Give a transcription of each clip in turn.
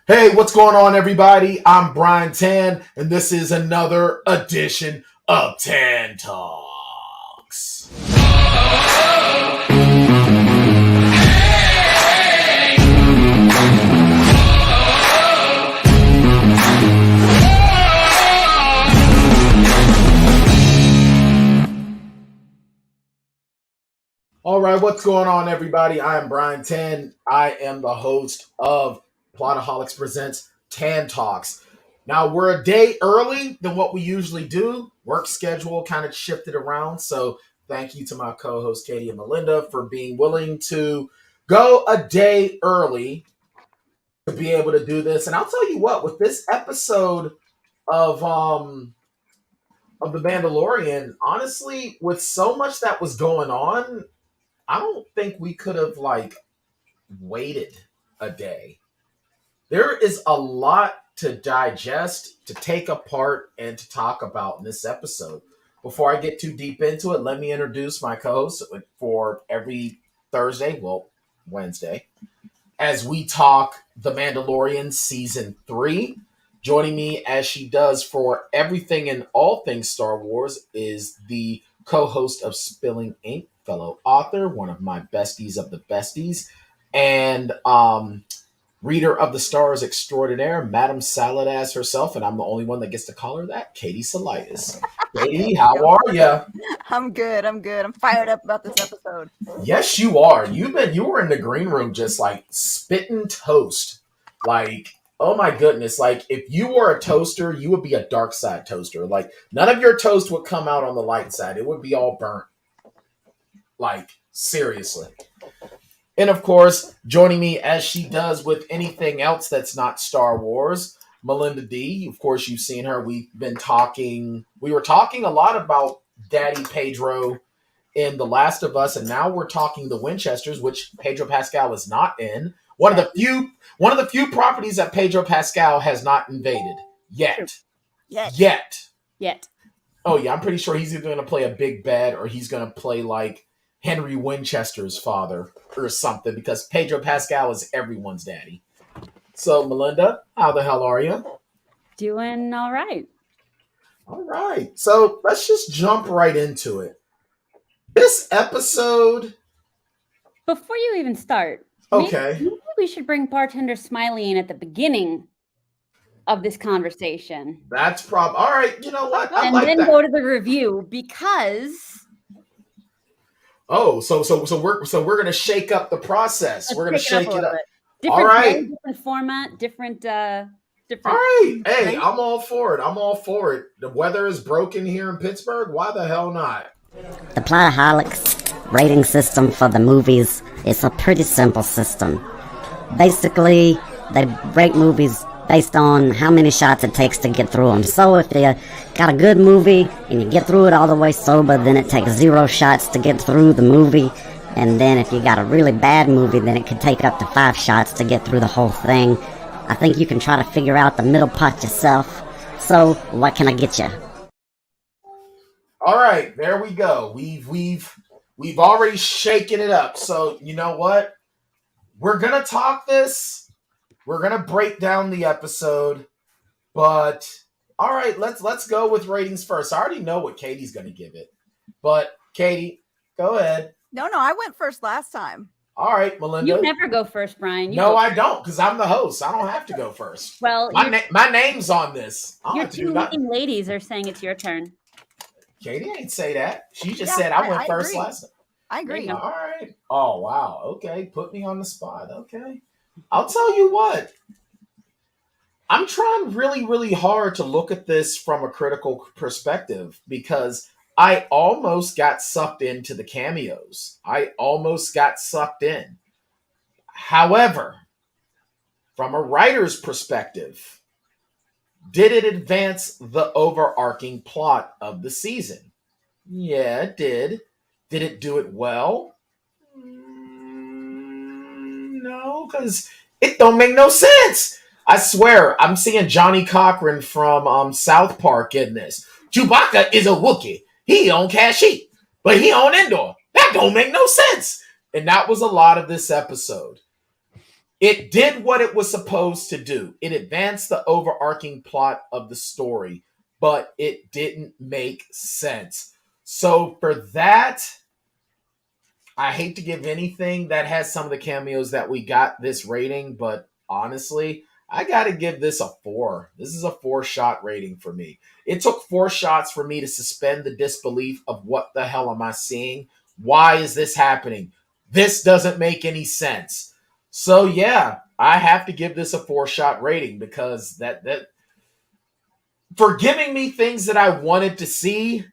Hey, what's going on, everybody? I'm Brian Tann, and this is another edition of Tann Talks. All right, what's going on, everybody? I am Brian Tann. I am the host of Plotaholics Presents Tann Talks. Now, we're a day early than what we usually do. Work schedule kind of shifted around, so thank you to my co-host Katie and Melinda for being willing to go a day early to be able to do this. And I'll tell you what, with this episode of The Mandalorian, honestly, with so much that was going on, I don't think we could have waited a day. There is a lot to digest, to take apart, and to talk about in this episode. Before I get too deep into it, let me introduce my co-host for every Thursday, well, Wednesday, as we talk The Mandalorian Season 3. Joining me as she does for everything and all things Star Wars is the co-host of Spilling Ink, fellow author, one of my besties of the besties, and reader of the stars extraordinaire, Madam Salad Ass herself, and I'm the only one that gets to call her that, Katie Salitis. Katie, how are you? I'm good. I'm fired up about this episode. Yes, you are. You were in the green room just spitting toast. Oh my goodness. If you were a toaster, you would be a dark side toaster. None of your toast would come out on the light side. It would be all burnt. Seriously. And of course, joining me as she does with anything else that's not Star Wars, Melinda D. Of course, you've seen her. We were talking a lot about Daddy Pedro in The Last of Us, and now we're talking the Winchesters, which Pedro Pascal is not in. One of the few properties that Pedro Pascal has not invaded yet. Oh yeah, I'm pretty sure he's either going to play a big bad or he's going to play Henry Winchester's father or something, because Pedro Pascal is everyone's daddy. So, Melinda, how the hell are you? Doing all right. All right. So, let's just jump right into it. This episode... Before you even start, okay, maybe we should bring Bartender Smiley in at the beginning of this conversation. That's all right. You know what? And then go to the review, because... Oh, so we're gonna shake up the process. We're gonna shake it up. All right. Different format, different. All right. Hey, I'm all for it. The weather is broken here in Pittsburgh. Why the hell not? The Plotaholics rating system for the movies is a pretty simple system. Basically, they rate movies based on how many shots it takes to get through them. So if you got a good movie and you get through it all the way sober, then it takes 0 shots to get through the movie. And then if you got a really bad movie, then it could take up to 5 shots to get through the whole thing. I think you can try to figure out the middle part yourself. So what can I get you? All right, there we go. We've already shaken it up. So you know what? We're gonna talk this. We're gonna break down the episode, but all right, let's go with ratings first. I already know what Katie's gonna give it, but Katie, go ahead. No, I went first last time. All right, Melinda. You never go first, Brian. No, I don't, because I'm the host. I don't have to go first. Well, my name's on this. Your two leading ladies are saying it's your turn. Katie ain't say that. She just said I went first last time. I agree. All right. Oh, wow. Okay. Put me on the spot. Okay. I'll tell you what. I'm trying really, really hard to look at this from a critical perspective, because I almost got sucked into the cameos. I almost got sucked in. However, from a writer's perspective, did it advance the overarching plot of the season? Yeah, it did. Did it do it well? No, because it don't make no sense. I swear, I'm seeing Johnny Cochran from South Park in this. Chewbacca is a Wookiee. He on Kashyyyk, but he on Endor. That don't make no sense. And that was a lot of this episode. It did what it was supposed to do. It advanced the overarching plot of the story, but it didn't make sense. So for that, I hate to give anything that has some of the cameos that we got this rating, but honestly, I got to give this a 4. This is a 4-shot rating for me. It took 4 shots for me to suspend the disbelief of what the hell am I seeing? Why is this happening? This doesn't make any sense. So yeah, I have to give this a 4-shot rating because that for giving me things that I wanted to see,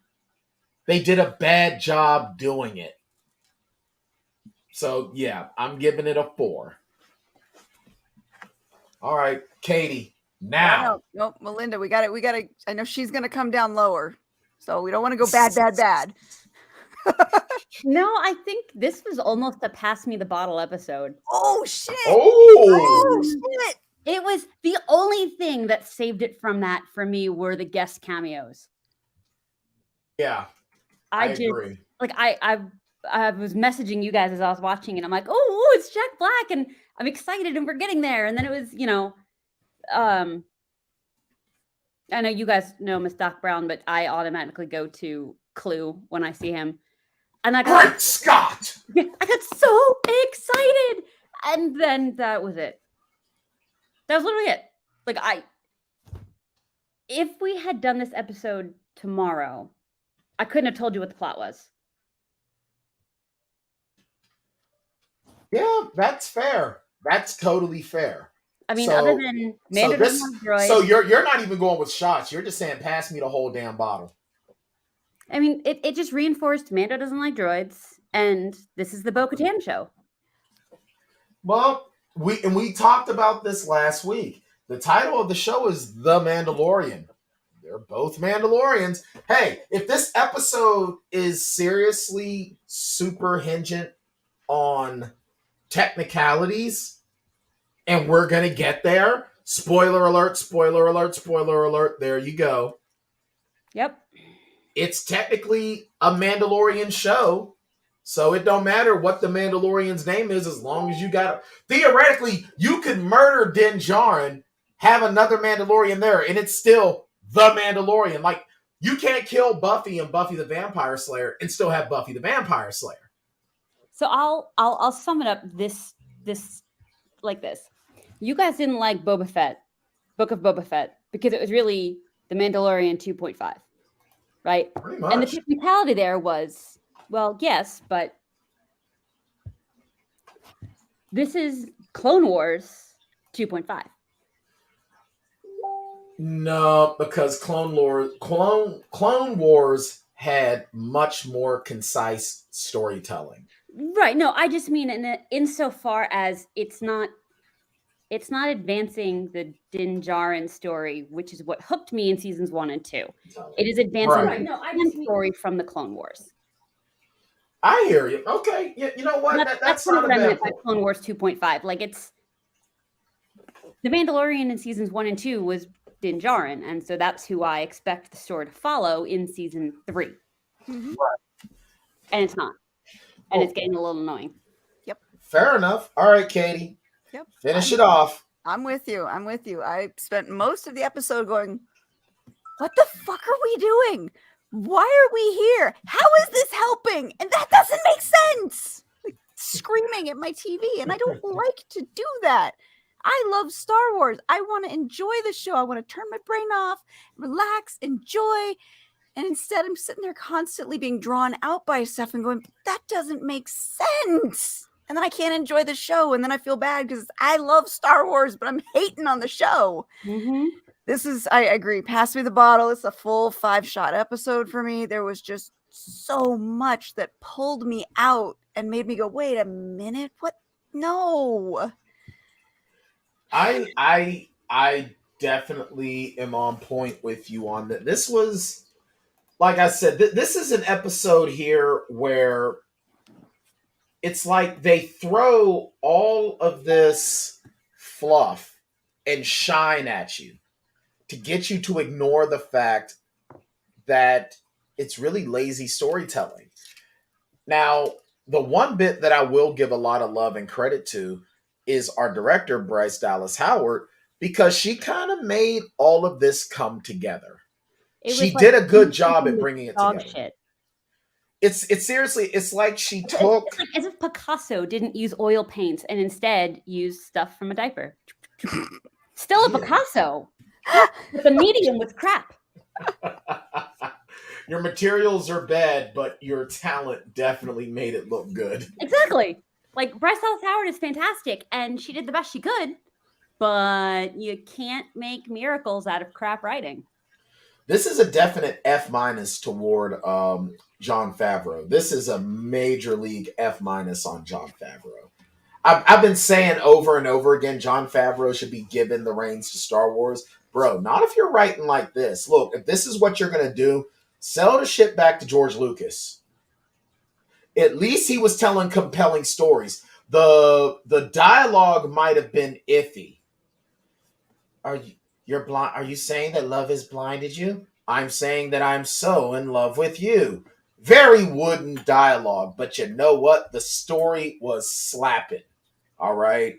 they did a bad job doing it. So yeah, I'm giving it a 4. All right, Katie. Now, no, Melinda, we got it. I know she's gonna come down lower, so we don't want to go bad. No, I think this was almost a pass me the bottle episode. Oh shit! Oh shit! It was the only thing that saved it from that for me were the guest cameos. Yeah, I agree. Like I was messaging you guys as I was watching, and I'm like, oh, it's Jack Black, and I'm excited, and we're getting there. And then it was, I know you guys know Miss Doc Brown, but I automatically go to Clue when I see him. And I got Great Scott! I got so excited. And then that was it. That was literally it. Like if we had done this episode tomorrow, I couldn't have told you what the plot was. Yeah, that's fair. That's totally fair. I mean, other than Mando doesn't have droids. So you're not even going with shots. You're just saying, pass me the whole damn bottle. I mean, it just reinforced Mando doesn't like droids, and this is the Bo-Katan show. Well, we talked about this last week. The title of the show is The Mandalorian. They're both Mandalorians. Hey, if this episode is seriously super hingent on technicalities, and we're going to get there, spoiler alert, spoiler alert, spoiler alert, there you go. Yep. It's technically a Mandalorian show, so it don't matter what the Mandalorian's name is as long as you got it. Theoretically, you could murder Din Djarin, have another Mandalorian there, and it's still the Mandalorian. Like, you can't kill Buffy and Buffy the Vampire Slayer and still have Buffy the Vampire Slayer. So I'll sum it up this like this. You guys didn't like Boba Fett, Book of Boba Fett, because it was really the Mandalorian 2.5. Right? Pretty much. And the technicality there was, well, yes, but this is Clone Wars 2.5. No, because Clone Wars had much more concise storytelling. Right. No, I just mean insofar as it's not advancing the Din Djarin story, which is what hooked me in seasons 1 and 2. It is advancing the story from the Clone Wars. I hear you. Okay. You know what? That's not what I meant by bad. Clone Wars 2.5. Like, it's the Mandalorian in seasons 1 and 2 was Din Djarin, and so that's who I expect the story to follow in season 3. Mm-hmm. Right. And it's not. And it's getting a little annoying. Yep. Fair enough. All right, Katie. Yep. Finish it off. I'm with you. I spent most of the episode going, what the fuck are we doing? Why are we here? How is this helping? And that doesn't make sense. Like, screaming at my TV, and I don't like to do that. I love Star Wars. I want to enjoy the show. I want to turn my brain off, relax, enjoy. And instead, I'm sitting there constantly being drawn out by stuff and going, that doesn't make sense. And then I can't enjoy the show. And then I feel bad because I love Star Wars, but I'm hating on the show. Mm-hmm. This is, I agree. Pass me the bottle. It's a full 5-shot episode for me. There was just so much that pulled me out and made me go, wait a minute. What? No. I definitely am on point with you on that. This was, like I said, this is an episode here where it's like they throw all of this fluff and shine at you to get you to ignore the fact that it's really lazy storytelling. Now, the one bit that I will give a lot of love and credit to is our director, Bryce Dallas Howard, because she kind of made all of this come together. She did a good job at bringing it together. Shit. It's seriously, it's like she took... It's like as if Picasso didn't use oil paints and instead used stuff from a diaper. Still a Picasso, but the medium was crap. Your materials are bad, but your talent definitely made it look good. Exactly. Like, Bryce Dallas Howard is fantastic, and she did the best she could, but you can't make miracles out of crap writing. This is a definite F- toward Jon Favreau. This is a major league F- on Jon Favreau. I've been saying over and over again, Jon Favreau should be given the reins to Star Wars. Bro, not if you're writing like this. Look, if this is what you're going to do, sell the shit back to George Lucas. At least he was telling compelling stories. The dialogue might have been iffy. You're blind? Are you saying that love has blinded you? I'm saying that I'm so in love with you. Very wooden dialogue, but you know what? The story was slapping. All right?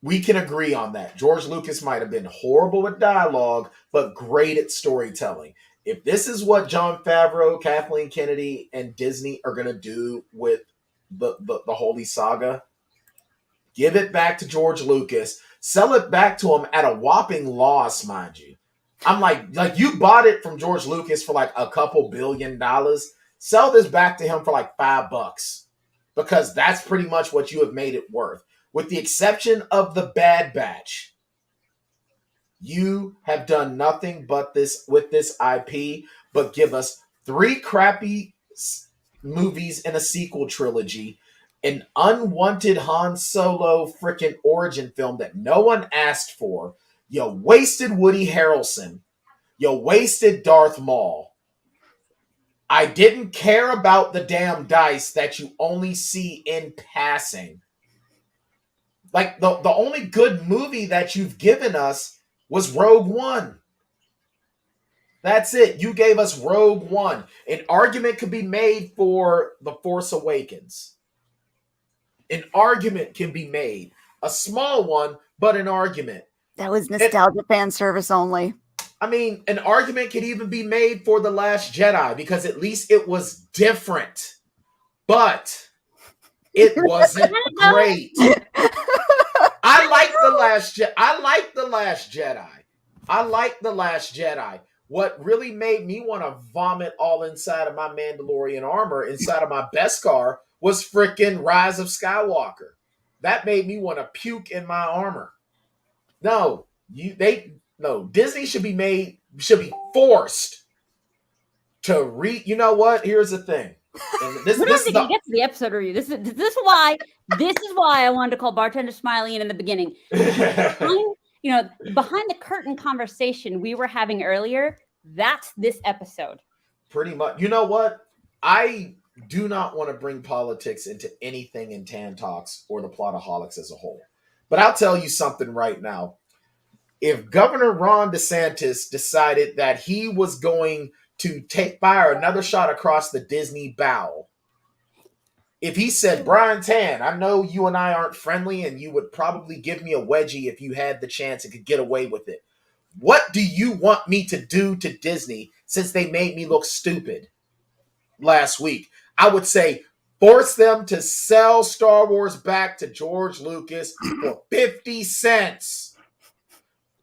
We can agree on that. George Lucas might have been horrible at dialogue, but great at storytelling. If this is what Jon Favreau, Kathleen Kennedy, and Disney are going to do with the Holy Saga, give it back to George Lucas. Sell it back to him at a whopping loss, mind you. I'm like you bought it from George Lucas for like a couple $1 billion. Sell this back to him for like $5 because that's pretty much what you have made it worth. With the exception of the Bad Batch, you have done nothing but this with this IP, but give us 3 crappy movies in a sequel trilogy, an unwanted Han Solo freaking origin film that no one asked for. You wasted Woody Harrelson. You wasted Darth Maul. I didn't care about the damn dice that you only see in passing. Like, the only good movie that you've given us was Rogue One. That's it. You gave us Rogue One. An argument could be made for The Force Awakens. An argument can be made. A small one, but an argument. That was nostalgia fan service only. I mean, an argument could even be made for The Last Jedi because at least it was different. But it wasn't great. I like The Last Jedi. I like The Last Jedi. What really made me want to vomit all inside of my Mandalorian armor, inside of my Beskar, was freaking Rise of Skywalker. That made me want to puke in my armor. No, Disney should be forced to You know what? Here's the thing. And we don't have to get to the episode review. This is why I wanted to call Bartender Smiley in the beginning. Behind the curtain conversation we were having earlier, that's this episode. Pretty much. You know what? I do not want to bring politics into anything in Tann Talks or the Plotaholics as a whole. But I'll tell you something right now. If Governor Ron DeSantis decided that he was going to fire another shot across the Disney bow, if he said, Bryan Tann, I know you and I aren't friendly and you would probably give me a wedgie if you had the chance and could get away with it. What do you want me to do to Disney since they made me look stupid last week? I would say force them to sell Star Wars back to George Lucas for 50 cents.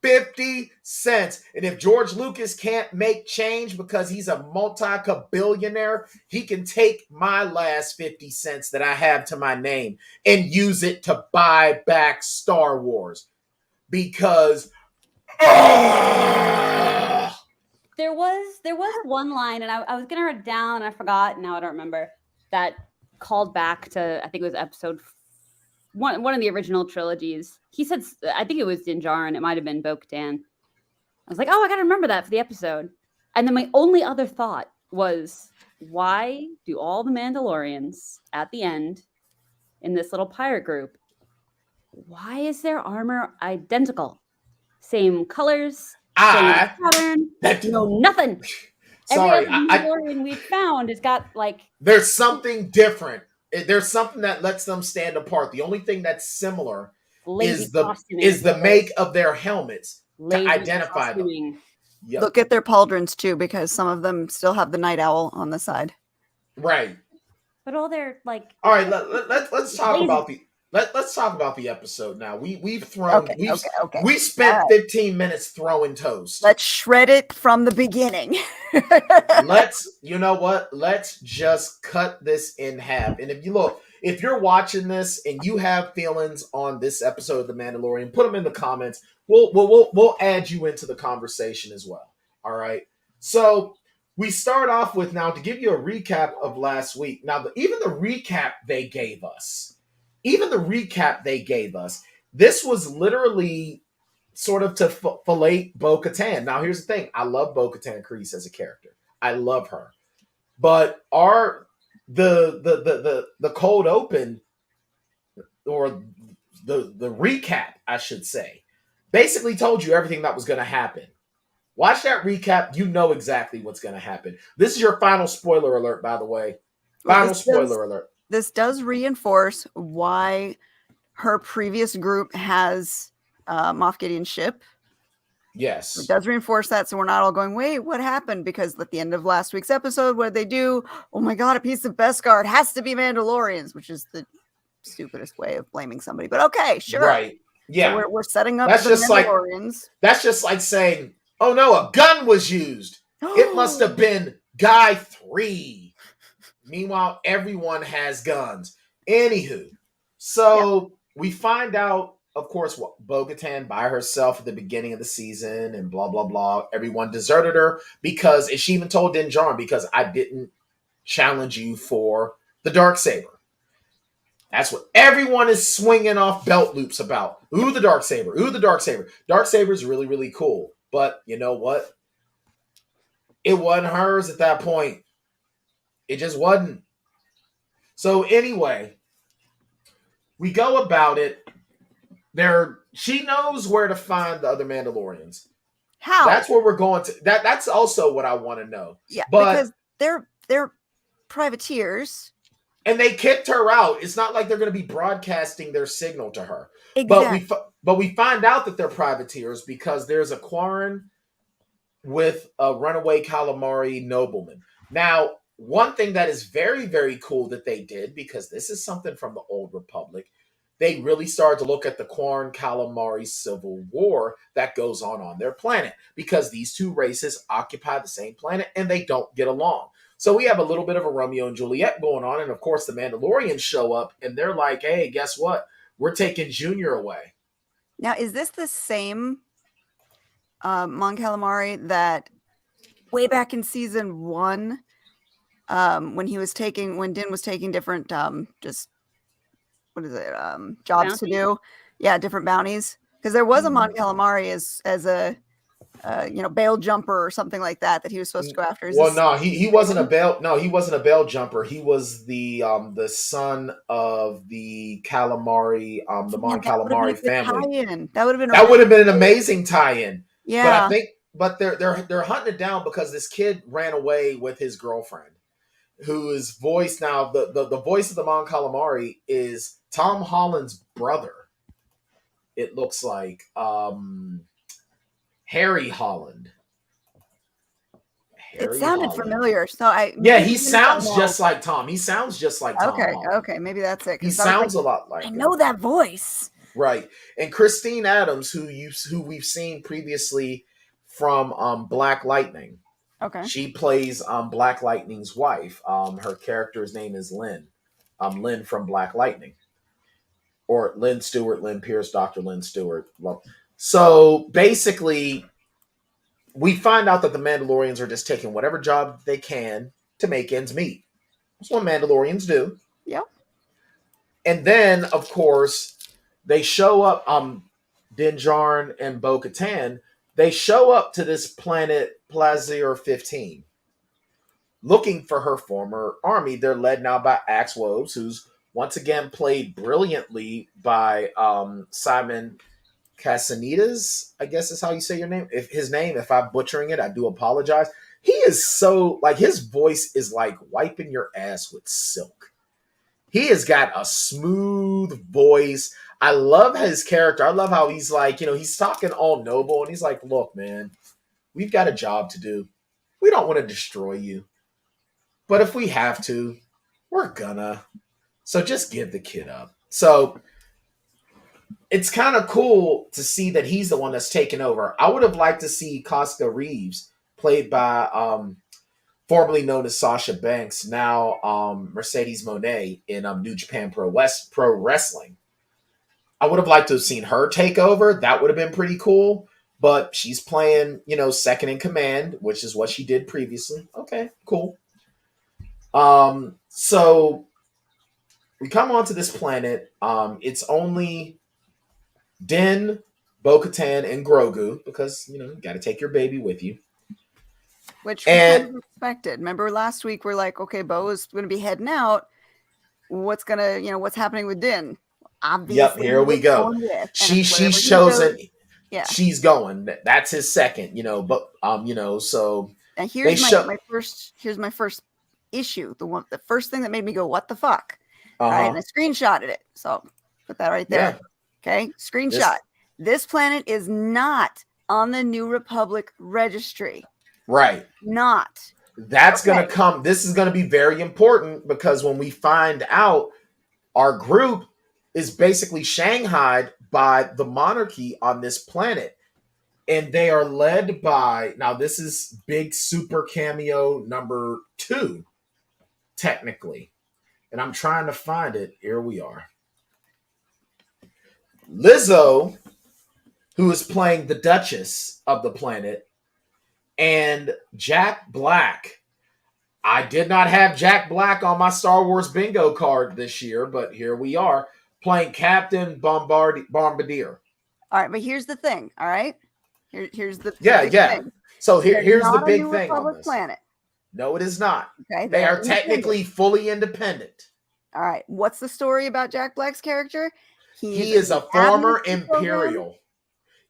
50 cents. And if George Lucas can't make change because he's a multi-billionaire, he can take my last 50 cents that I have to my name and use it to buy back Star Wars. Because there was one line, and I was gonna write it down, and I forgot, and now I don't remember, that called back to, I think it was episode one of the original trilogies. He said, I think it was Din Djarin, it might have been Bo-Katan. I was like, oh, I gotta remember that for the episode. And then my only other thought was, why do all the Mandalorians at the end in this little pirate group, why is their armor identical? Same colors, same pattern, nothing. Sorry, every other Mandalorian we've found has got like... There's something different. there's something that lets them stand apart. The only thing that's similar Lazy is the costuming. make of their helmets to Lazy identify them. costuming. Yep. Look at their pauldrons too, because some of them still have the night owl on the side. Right. But all their like. All right. Let's talk lazy. about the let's talk about the episode now. We spent All right. 15 minutes throwing toast. Let's shred it from the beginning. You know what? Let's just cut this in half. And if you're watching this and you have feelings on this episode of The Mandalorian, put them in the comments. We'll add you into the conversation as well. All right. So we start off with, now to give you a recap of last week. Now, even the recap they gave us, this was literally sort of to fillet Bo-Katan. Now, here's the thing. I love Bo-Katan Kryze as a character. I love her. But the cold open, or the recap, I should say, basically told you everything that was going to happen. Watch that recap. You know exactly what's going to happen. This is your final spoiler alert, by the way. Spoiler alert. This does reinforce why her previous group has Moff Gideon's ship. Yes. It does reinforce that, so we're not all going, wait, what happened? Because at the end of last week's episode, what did they do? Oh my God, a piece of Beskar. It has to be Mandalorians, which is the stupidest way of blaming somebody. But okay, sure. Right. Yeah. So we're setting up that's the just Mandalorians. That's just like saying, oh no, a gun was used. It must have been Guy 3. Meanwhile, everyone has guns. Anywho, so we find out, of course, what Bo-Katan by herself at the beginning of the season and blah, blah, blah. Everyone deserted her because, and she even told Din Djarin, because I didn't challenge you for the Darksaber. That's what everyone is swinging off belt loops about. Ooh, the Darksaber. Ooh, the Darksaber. Darksaber is really, really cool. But you know what? It wasn't hers at that point. It just wasn't. So anyway, we go about it. She knows where to find the other Mandalorians. How? That's where we're going to. That's also what I want to know. Yeah, but because they're privateers. And they kicked her out. It's not like they're going to be broadcasting their signal to her. Exactly. But we find out that they're privateers because there's a quarren with a runaway calamari nobleman. Now, one thing that is very, very cool that they did, because this is something from the Old Republic, they really started to look at the Quarren Calamari civil war that goes on their planet, because these two races occupy the same planet and they don't get along. So we have a little bit of a Romeo and Juliet going on, and of course the Mandalorians show up and they're like, hey, guess what? We're taking Junior away. Now, is this the same Mon Calamari that way back in season 1, when Din was taking different jobs Bounties? to do? Yeah, different bounties. Because there was a Mon Calamari as a bail jumper or something like that he was supposed to go after. He wasn't a bail. No, he wasn't a bail jumper. He was the son of the calamari, the Mon Calamari family. That would have been an amazing tie-in. Yeah, but they're hunting it down because this kid ran away with his girlfriend, whose voice now the voice of the Mon Calamari is Tom Holland's brother. It looks like Harry Holland. It sounded familiar. So he sounds just like Tom. He sounds just like Tom. Okay, maybe that's it. He sounds a lot like I know that voice. Right. And Christine Adams, who we've seen previously from Black Lightning. Okay. She plays Black Lightning's wife. Her character's name is Lynn. Lynn from Black Lightning. Or Lynn Stewart, Lynn Pierce, Dr. Lynn Stewart. Well, so basically, we find out that the Mandalorians are just taking whatever job they can to make ends meet. That's what Mandalorians do. Yep. And then, of course, they show up, Din Djarin and Bo-Katan, they show up to this planet Plazir 15, looking for her former army. They're led now by Axe Woves, who's once again played brilliantly by Simon Casanitas, I guess is how you say your name. If I'm butchering it, I do apologize. He is so, his voice is like wiping your ass with silk. He has got a smooth voice. I love his character. I love how he's like, he's talking all noble and he's like, look, man, we've got a job to do. We don't want to destroy you. But if we have to, we're gonna. So just give the kid up. So it's kind of cool to see that he's the one that's taken over. I would have liked to see Casca Reeves, played by formerly known as Sasha Banks, now Mercedes Moné in New Japan Pro Wrestling. I would have liked to have seen her take over. That would have been pretty cool. But she's playing, second in command, which is what she did previously. Okay, cool. So we come onto this planet. It's only Din, Bo-Katan, and Grogu because, you got to take your baby with you. Which we kind of expected. Remember last week we're like, okay, Bo is going to be heading out. What's happening with Din? Obviously, yep, here we go. She's chosen. Yeah, she's going. That's his second. But so. And here's my first issue. The first thing that made me go, what the fuck? All right, and I screenshotted it. So put that right there. Yeah. Okay, screenshot. This planet is not on the New Republic registry. Right. Not. That's going to come. This is going to be very important because when we find out, our group is basically shanghaied by the monarchy on this planet. And they are led by, now this is big super cameo number 2, technically. And I'm trying to find it. Here we are. Lizzo, who is playing the Duchess of the planet, and Jack Black. I did not have Jack Black on my Star Wars bingo card this year, but here we are, playing Captain Bombardier. All right, but here's the thing, all right? Here's the thing. So here's the big thing on this. Planet. No, it is not. Okay, they are technically fully independent. All right, what's the story about Jack Black's character? He is a former Imperial.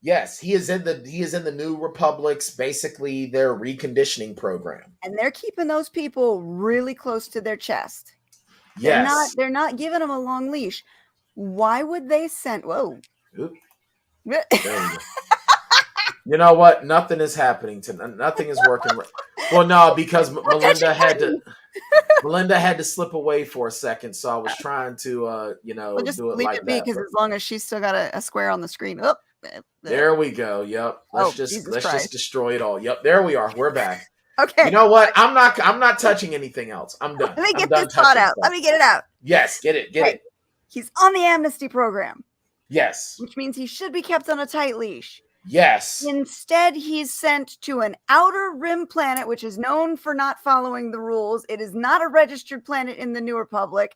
Yes, he is in the New Republic's basically their reconditioning program. And they're keeping those people really close to their chest. Yes. They're not giving them a long leash. Why would they send whoa. Oop. There you go. You know what? Nothing is happening tonight. Nothing is working. Well, no, because Melinda had to slip away for a second, so I was trying to just do it leave like it be, that. Because as long as she's still got a square on the screen. Oh, there we go. Yep. Let's just destroy it all. Yep. There we are. We're back. Okay. You know what? I'm not touching anything else. I'm done. Let me get this thought out. Let me get it out. Yes, get it. He's on the amnesty program. Yes. Which means he should be kept on a tight leash. Yes. Instead, he's sent to an outer rim planet, which is known for not following the rules. It is not a registered planet in the New Republic,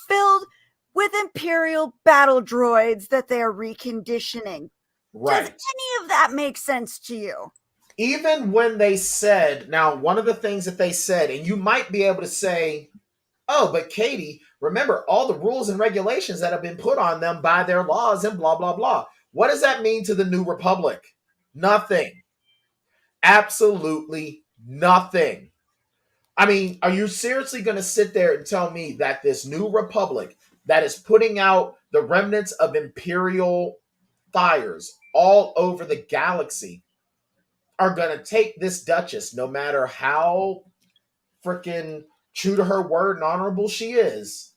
filled with Imperial battle droids that they are reconditioning. Right. Does any of that make sense to you? Even when they said, now, one of the things that they said, and you might be able to say, oh, but Katie, remember all the rules and regulations that have been put on them by their laws and blah, blah, blah. What does that mean to the New Republic? Nothing. Absolutely nothing. I mean, are you seriously going to sit there and tell me that this New Republic that is putting out the remnants of Imperial fires all over the galaxy are going to take this Duchess, no matter how freaking true to her word and honorable she is,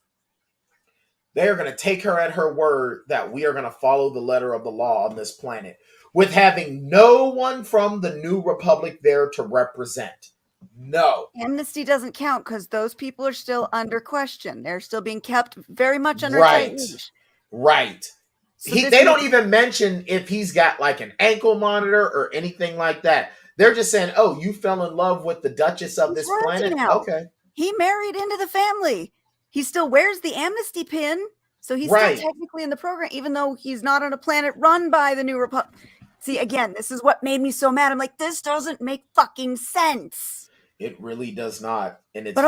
they are going to take her at her word that we are going to follow the letter of the law on this planet with having no one from the New Republic there to represent. No. Amnesty doesn't count because those people are still under question. They're still being kept very much under tight leash. Right. So they don't even mention if he's got like an ankle monitor or anything like that. They're just saying, oh, you fell in love with the Duchess of this planet? Now. Okay. He married into the family. He still wears the amnesty pin. So he's still technically in the program, even though he's not on a planet run by the New Republic. See, again, this is what made me so mad. I'm like, this doesn't make fucking sense. It really does not. And it's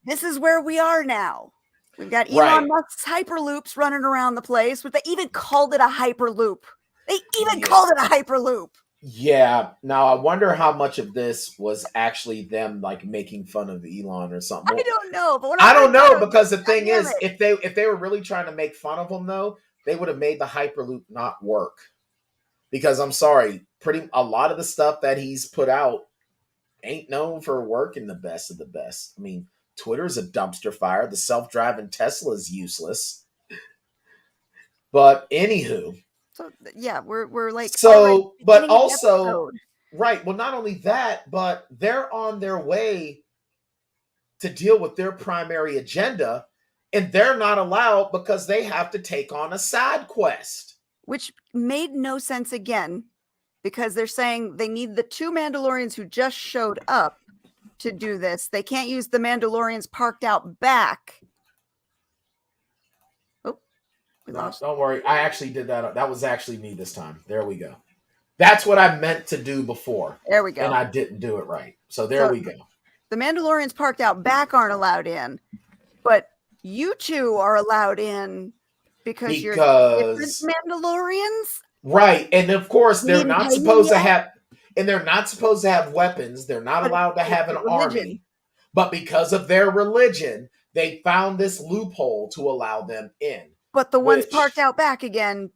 this is where we are now. We've got Elon Musk's hyperloops running around the place. But they even called it a hyperloop. They even called it a hyperloop. Yeah. Now I wonder how much of this was actually them like making fun of Elon or something. I don't know, but when I don't read know that, because the God thing damn is, it. if they were really trying to make fun of him though, they would have made the Hyperloop not work. Because I'm sorry, a lot of the stuff that he's put out ain't known for working the best of the best. I mean, Twitter's a dumpster fire. The self-driving Tesla is useless. But anywho, So yeah, we're like already so but beginning of the also episode. right, well, not only that, but they're on their way to deal with their primary agenda, and they're not allowed because they have to take on a side quest. Which made no sense again, because they're saying they need the 2 Mandalorians who just showed up to do this. They can't use the Mandalorians parked out back. Oh, we No, lost. don't worry. I actually did that. That was actually me this time. There we go. That's what I meant to do before. There we go. And I didn't do it right. So there we go. The Mandalorians parked out back aren't allowed in, but you 2 are allowed in because you're different Mandalorians. Right. And of course, they're didn't not pay supposed you to yet? have, and they're not supposed to have weapons. They're not But allowed to have an religion. army. But because of their religion, they found this loophole to allow them in. But the ones parked out back again,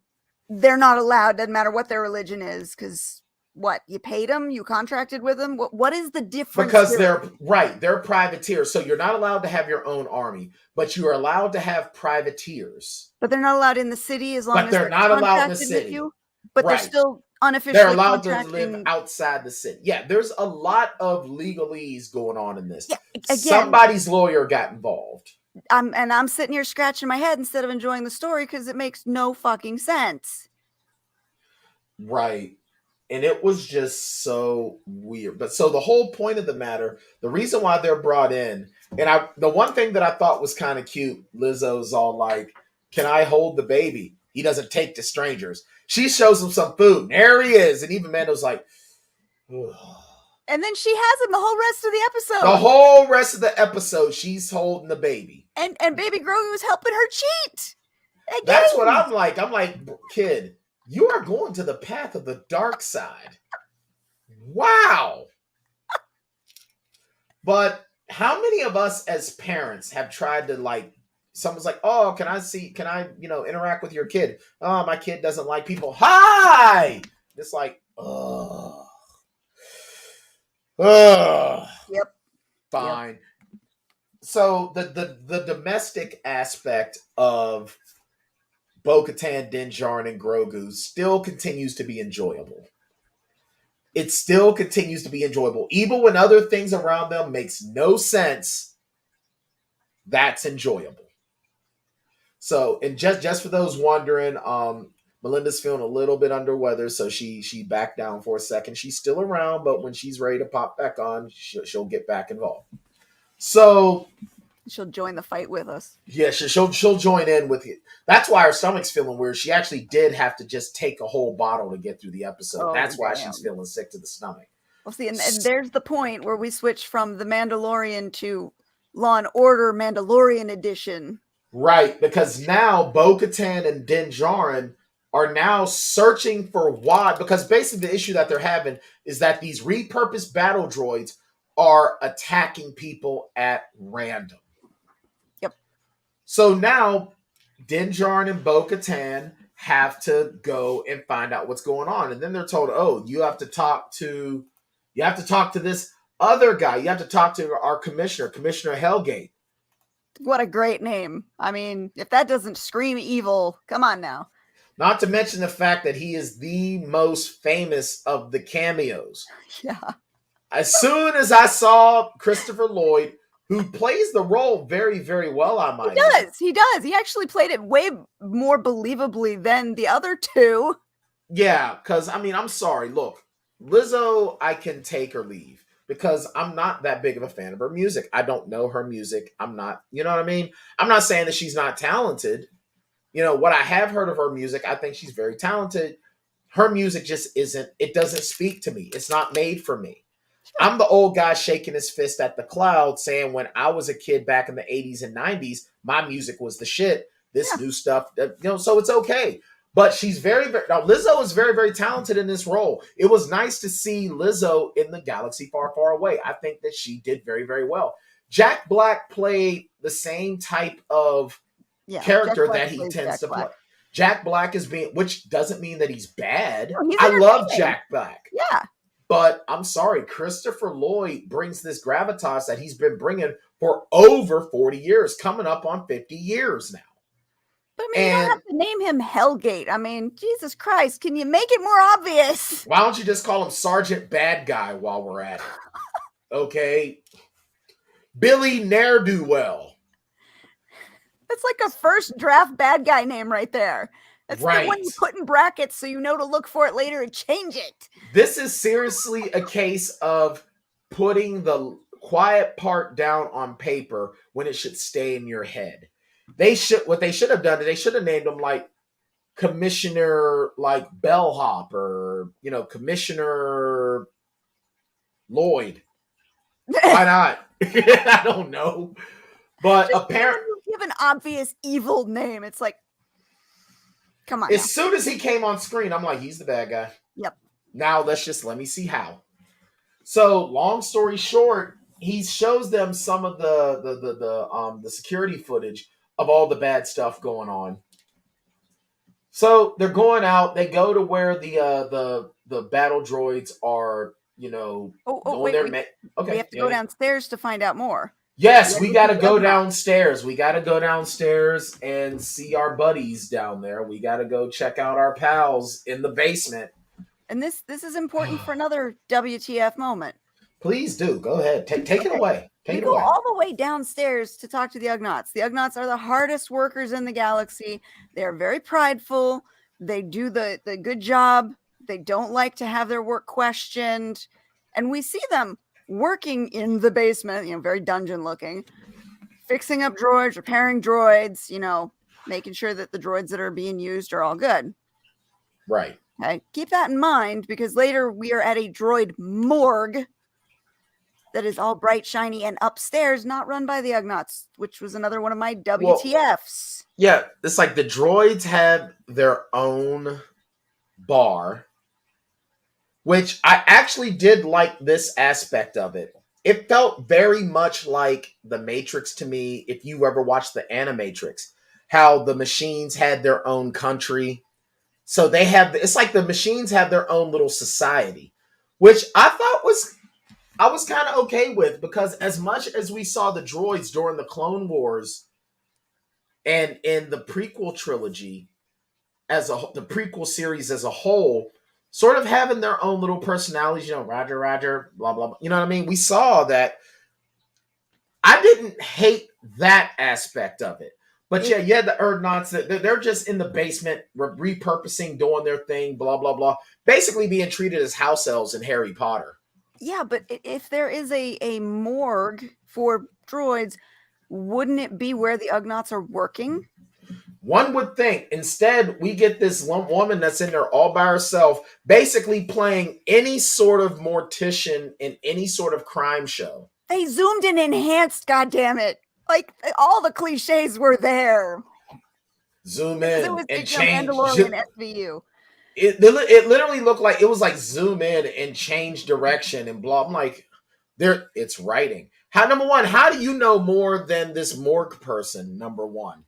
they're not allowed. Doesn't matter what their religion is, because what, you paid them, you contracted with them. What is the difference? Because they're privateers. So you're not allowed to have your own army, but you are allowed to have privateers. But they're not allowed in the city as long as they're not allowed in the city. You, but they're still unofficially. They're allowed to live outside the city. Yeah, there's a lot of legalese going on in this. Yeah, again, somebody's lawyer got involved. I'm sitting here scratching my head instead of enjoying the story because it makes no fucking sense. Right. And it was just so weird. But so the whole point of the matter, the reason why they're brought in, and the one thing that I thought was kind of cute, Lizzo's all like, "Can I hold the baby?" He doesn't take to strangers. She shows him some food. And there he is. And even Mando's like, ugh. And then she has him the whole rest of the episode. The whole rest of the episode, she's holding the baby. And baby Grogu was helping her cheat. Again. That's what I'm like. I'm like, kid, you are going to the path of the dark side. Wow. But how many of us as parents have tried to like, someone's like, "Oh, can I, interact with your kid? Oh, my kid doesn't like people. Hi!" It's like, ugh. Ugh. Yep. Fine. Yep. So the domestic aspect of Bo-Katan, Din Djarin, and Grogu still continues to be enjoyable. It still continues to be enjoyable. Even when other things around them makes no sense, that's enjoyable. So, and just for those wondering, Melinda's feeling a little bit under weather, so she backed down for a second. She's still around, but when she's ready to pop back on, she'll get back involved. So she'll join the fight with us. Yeah, she'll join in with it. That's why her stomach's feeling weird. She actually did have to just take a whole bottle to get through the episode. That's why she's feeling sick to the stomach. Well, see, and there's the point where we switch from the Mandalorian to Law and Order Mandalorian edition. Right, because now Bo-Katan and Din Djarin are now searching for why. Because basically the issue that they're having is that these repurposed battle droids are attacking people at random. Yep. So now Din Djarin and Bo-Katan have to go and find out what's going on. And then they're told, "Oh, you have to talk to this other guy. You have to talk to our commissioner, Commissioner Hellgate." What a great name. I mean, if that doesn't scream evil, come on now. Not to mention the fact that he is the most famous of the cameos. Yeah. As soon as I saw Christopher Lloyd, who plays the role very, very well, I might add. He does. He actually played it way more believably than the other two. Yeah, because, I mean, I'm sorry. Look, Lizzo, I can take or leave. Because I'm not that big of a fan of her music. I don't know her music. I'm not, you know what I mean? I'm not saying that she's not talented. You know, what I have heard of her music, I think she's very talented. Her music just isn't, it doesn't speak to me. It's not made for me. Sure. I'm the old guy shaking his fist at the cloud saying when I was a kid back in the 80s and 90s, my music was the shit. This new stuff, so it's okay. But she's very, very now. Lizzo is very, very talented in this role. It was nice to see Lizzo in the galaxy far, far away. I think that she did very, very well. Jack Black played the same type of character that he tends to play. Jack Black is being, which doesn't mean that he's bad. No, I love Jack Black. Yeah. But I'm sorry, Christopher Lloyd brings this gravitas that he's been bringing for over 40 years, coming up on 50 years now. But I mean, you don't have to name him Hellgate. I mean, Jesus Christ, can you make it more obvious? Why don't you just call him Sergeant Bad Guy while we're at it? Okay. Billy Ne'er-do-well. That's like a first draft bad guy name right there. That's right. The one you put in brackets so you know to look for it later and change it. This is seriously a case of putting the quiet part down on paper when it should stay in your head. What they should have done is they should have named him like Commissioner like Bellhop or Commissioner Lloyd. Why not? I don't know. But apparently give an obvious evil name. It's like, come on. As soon as he came on screen, I'm like, he's the bad guy. Yep. Now let me see how. So long story short, he shows them some of the security footage of all the bad stuff going on. So they're going out. They go to where the battle droids are. Wait. Okay, we have to go downstairs to find out more. Yes, we got to go downstairs. We got to go downstairs and see our buddies down there. We got to go check out our pals in the basement. And this is important for another WTF moment. Please do. Go ahead. Take it away. We go all the way downstairs to talk to the Ugnaughts. The Ugnaughts are the hardest workers in the galaxy. They are very prideful. They do the good job. They don't like to have their work questioned. And we see them working in the basement, very dungeon looking, fixing up droids, repairing droids, making sure that the droids that are being used are all good. Right. Okay. Keep that in mind because later we are at a droid morgue that is all bright, shiny, and upstairs, not run by the Ugnaughts, which was another one of my WTFs. Yeah, it's like the droids have their own bar, which I actually did like this aspect of it. It felt very much like The Matrix to me, if you ever watched the Animatrix, how the machines had their own country. So it's like the machines have their own little society, which I was kind of okay with because as much as we saw the droids during the Clone Wars and in the prequel trilogy, the prequel series as a whole, sort of having their own little personalities, Roger, Roger, blah, blah, blah. You know what I mean? We saw that. I didn't hate that aspect of it. But yeah, the Ugnaughts, they're just in the basement, repurposing, doing their thing, blah, blah, blah. Basically being treated as house elves in Harry Potter. Yeah, but if there is a morgue for droids, wouldn't it be where the Ugnaughts are working? One would think. Instead, we get this woman that's in there all by herself, basically playing any sort of mortician in any sort of crime show. They zoomed and enhanced, goddammit. Like, all the cliches were there. Zoom in and change. Mandalorian SVU. It literally looked like it was like zoom in and change direction and blah. I'm like, it's writing. Number one, how do you know more than this morgue person? Number one.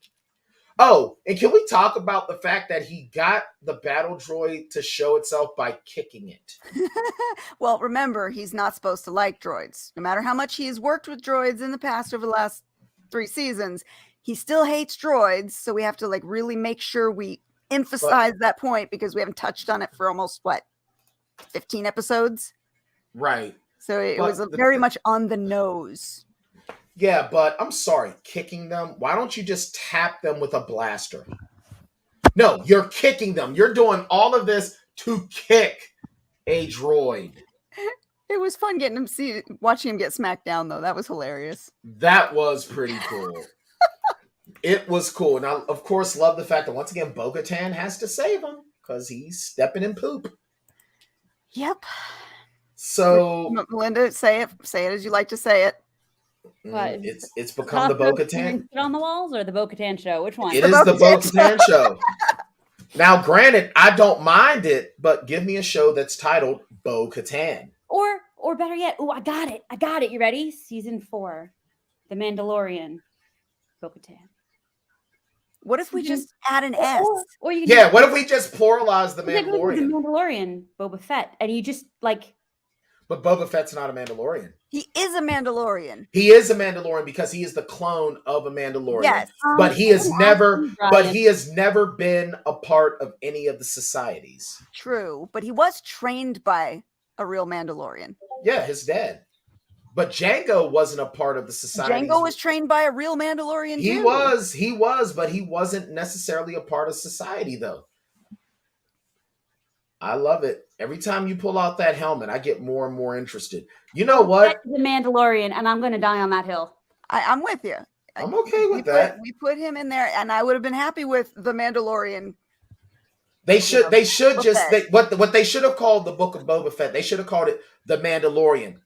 Oh, and can we talk about the fact that he got the battle droid to show itself by kicking it? Well, remember, he's not supposed to like droids. No matter how much he has worked with droids in the past over the last 3 seasons, he still hates droids. So we have to really make sure we emphasize that point because we haven't touched on it for almost 15 episodes? Right. So it was very much on the nose. Yeah, but I'm sorry, kicking them. Why don't you just tap them with a blaster? No, you're kicking them. You're doing all of this to kick a droid. It was fun watching him get smacked down, though. That was hilarious. That was pretty cool. It was cool. And I, of course, love the fact that, once again, Bo-Katan has to save him because he's stepping in poop. Yep. So, Melinda, say it as you like to say it. What? It's become the Bo-Katan. On the walls or the Bo-Katan show? Which one? It is the Bo-Katan show. Now, granted, I don't mind it, but give me a show that's titled Bo-Katan. Or better yet, I got it. You ready? Season 4, The Mandalorian, Bo-Katan. What if we just add an S? Or you Yeah, what if we just pluralize the Mandalorian? The Mandalorian, Boba Fett, and you just like. But Boba Fett's not a Mandalorian. He is a Mandalorian. He is a Mandalorian because he is the clone of a Mandalorian. Yes. But he has never been a part of any of the societies. True, but he was trained by a real Mandalorian. Yeah, his dad. But Jango wasn't a part of the society. Jango was trained by a real Mandalorian He too. was, but he wasn't necessarily a part of society, though. I love it. Every time you pull out that helmet, I get more and more interested. You know what? The Mandalorian, and I'm going to die on that hill. I'm with you. I'm okay with that. We put him in there, and I would have been happy with the Mandalorian. They should what they should have called the Book of Boba Fett. They should have called it The Mandalorian,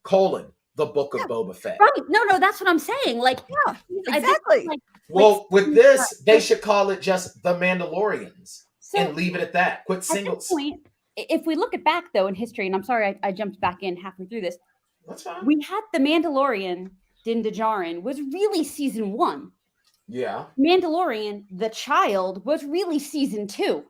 the Book of Boba Fett. Right. No, that's what I'm saying. Like, yeah, exactly. With this, they should call it just The Mandalorians and leave it at that. Quit singles. At this point, if we look at back, though, in history, and I'm sorry I jumped back in halfway through this. That's fine. We had The Mandalorian, Din Djarin, was really season 1. Yeah. Mandalorian, the child, was really season 2.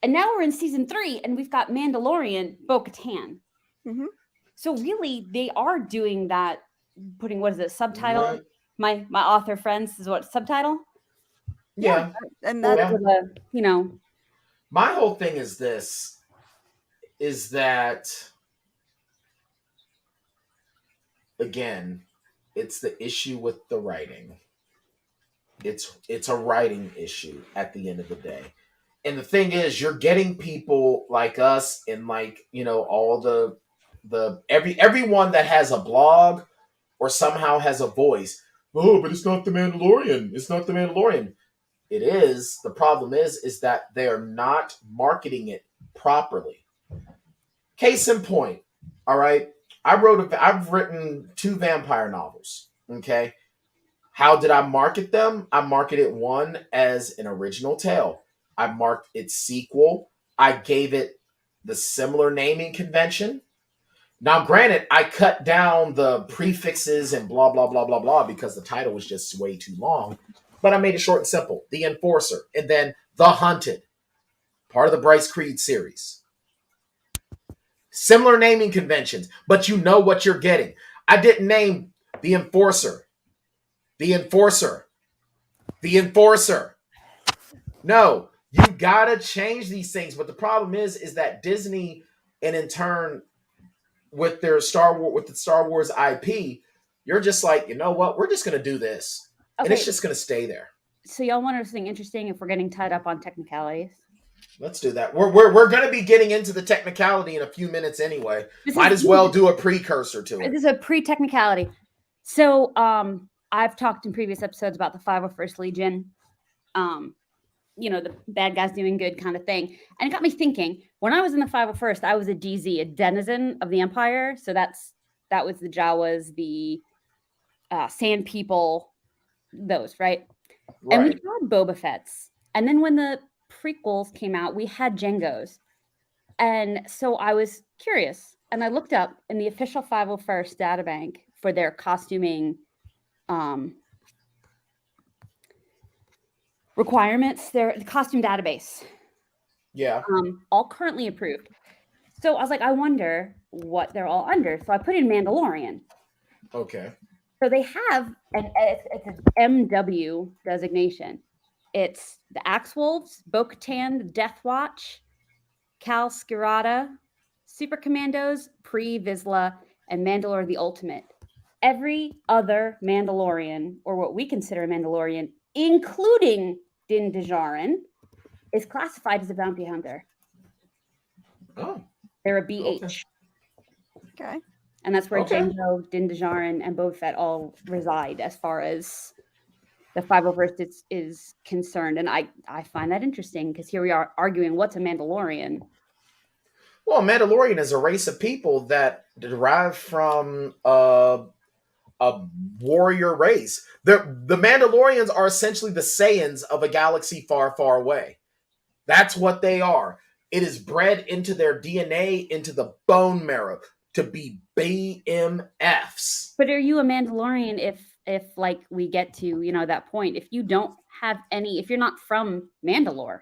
And now we're in season 3, and we've got Mandalorian, Bo-Katan. Mm-hmm. So really, they are doing that, putting, what is it, subtitle? Right. My author friends is what, subtitle? Yeah. And that's, my whole thing is this, is that, again, it's the issue with the writing. It's a writing issue at the end of the day. And the thing is, you're getting people like us and all the everyone that has a blog or somehow has a voice. Oh, but it's not the Mandalorian. It's not the Mandalorian. It is. The problem is that they are not marketing it properly. Case in point. All right. I've written 2 vampire novels. Okay. How did I market them? I marketed one as an original tale. I marked its sequel. I gave it the similar naming convention. Now, granted, I cut down the prefixes and blah, blah, blah, blah, blah, because the title was just way too long. But I made it short and simple. The Enforcer. And then The Hunted. Part of the Bryce Creed series. Similar naming conventions. But you know what you're getting. I didn't name The Enforcer. The Enforcer. The Enforcer. No. You gotta change these things. But the problem is that Disney, and in turn, with their Star Wars IP, you're just like, you know what? We're just gonna do this. Okay. And it's just gonna stay there. So y'all want something interesting if we're getting tied up on technicalities? Let's do that. We're gonna be getting into the technicality in a few minutes anyway. Might as well do a precursor to it. This is a pre-technicality. So I've talked in previous episodes about the 501st Legion. The bad guys doing good kind of thing. And it got me thinking, when I was in the 501st, I was a DZ, a denizen of the Empire. So that was the Jawas, the Sand People, those, right? And we had Boba Fett's. And then when the prequels came out, we had Jango's. And so I was curious. And I looked up in the official 501st databank for their costuming requirements, the costume database. Yeah. All currently approved. So I was like, I wonder what they're all under. So I put in Mandalorian. Okay. So they have it's an MW designation. It's the Axe Woves, Bo-Katan, the Death Watch, Cal Skirata, Super Commandos, Pre-Vizsla, and Mandalore the Ultimate. Every other Mandalorian, or what we consider a Mandalorian, including Din Djarin, is classified as a bounty hunter. Oh. They're a BH. Okay. And that's where Jango, Din Djarin, and Boba Fett all reside as far as the 501st is concerned. And I find that interesting because here we are arguing what's a Mandalorian. Well, a Mandalorian is a race of people that derive from a warrior race. The Mandalorians are essentially the Saiyans of a galaxy far, far away. That's what they are. It is bred into their DNA, into the bone marrow, to be BMFs. But are you a Mandalorian if like we get to, you know, that point? If you don't have any, if you're not from Mandalore?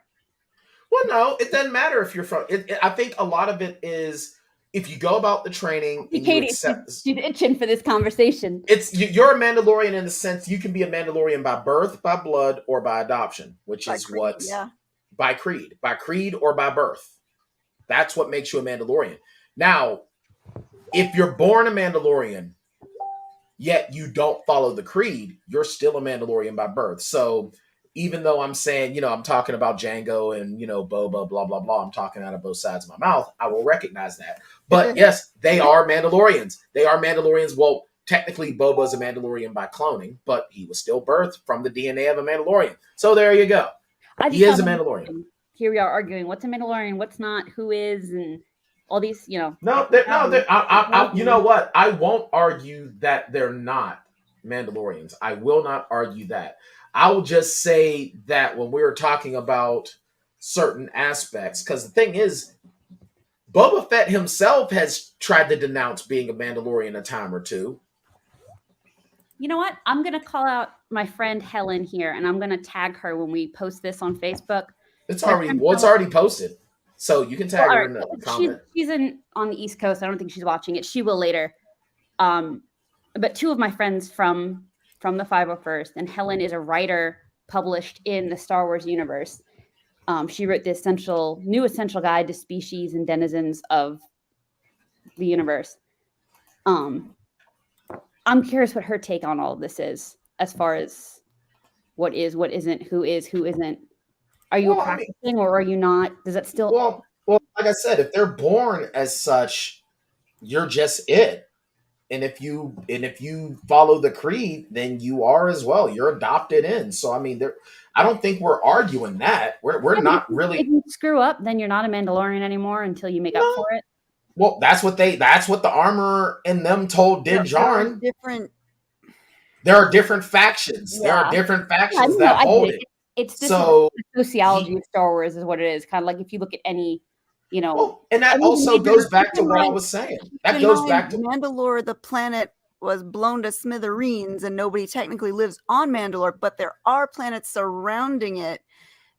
Well, no, it doesn't matter if you're from. I think a lot of it is if you go about the training and you accept. She's itching for this conversation. You're a Mandalorian in the sense you can be a Mandalorian by birth, by blood, or by adoption, which is what by creed or by birth. That's what makes you a Mandalorian. Now, if you're born a Mandalorian, yet you don't follow the creed, you're still a Mandalorian by birth. So even though I'm saying, you know, I'm talking about Django and, you know, Boba, blah, blah, blah, I'm talking out of both sides of my mouth, I will recognize that. But yes, they are Mandalorians. They are Mandalorians. Well, technically, Boba's a Mandalorian by cloning, but he was still birthed from the DNA of a Mandalorian. So there you go. He is a Mandalorian. Here we are arguing what's a Mandalorian, what's not, who is, and all these, you know. You know what? I won't argue that they're not Mandalorians. I will not argue that. I will just say that when we were talking about certain aspects, because the thing is, Boba Fett himself has tried to denounce being a Mandalorian a time or two. You know what? I'm going to call out my friend Helen here, and I'm going to tag her when we post this on Facebook. It's already posted, so you can tag her in the comment. She's on the East Coast. I don't think she's watching it. She will later. But two of my friends from the 501st, and Helen is a writer published in the Star Wars universe. She wrote the new essential guide to species and denizens of the universe. I'm curious what her take on all of this is, as far as what is, what isn't, who isn't. Are you practicing or are you not? Does that still? Well, like I said, if they're born as such, you're just it. And if you follow the creed, then you are as well. You're adopted in. So I mean, I don't think we're arguing that. We're not really. If you screw up, then you're not a Mandalorian anymore until you make up for it. Well, that's what the armor in them told Din Djarin. There are different factions. Yeah. There are different factions that hold it. It's just the sociology of Star Wars is what it is. Kind of like if you look at any, you know. Well, and that also goes back to what I was saying. That goes back to Mandalore. The planet was blown to smithereens, and nobody technically lives on Mandalore, but there are planets surrounding it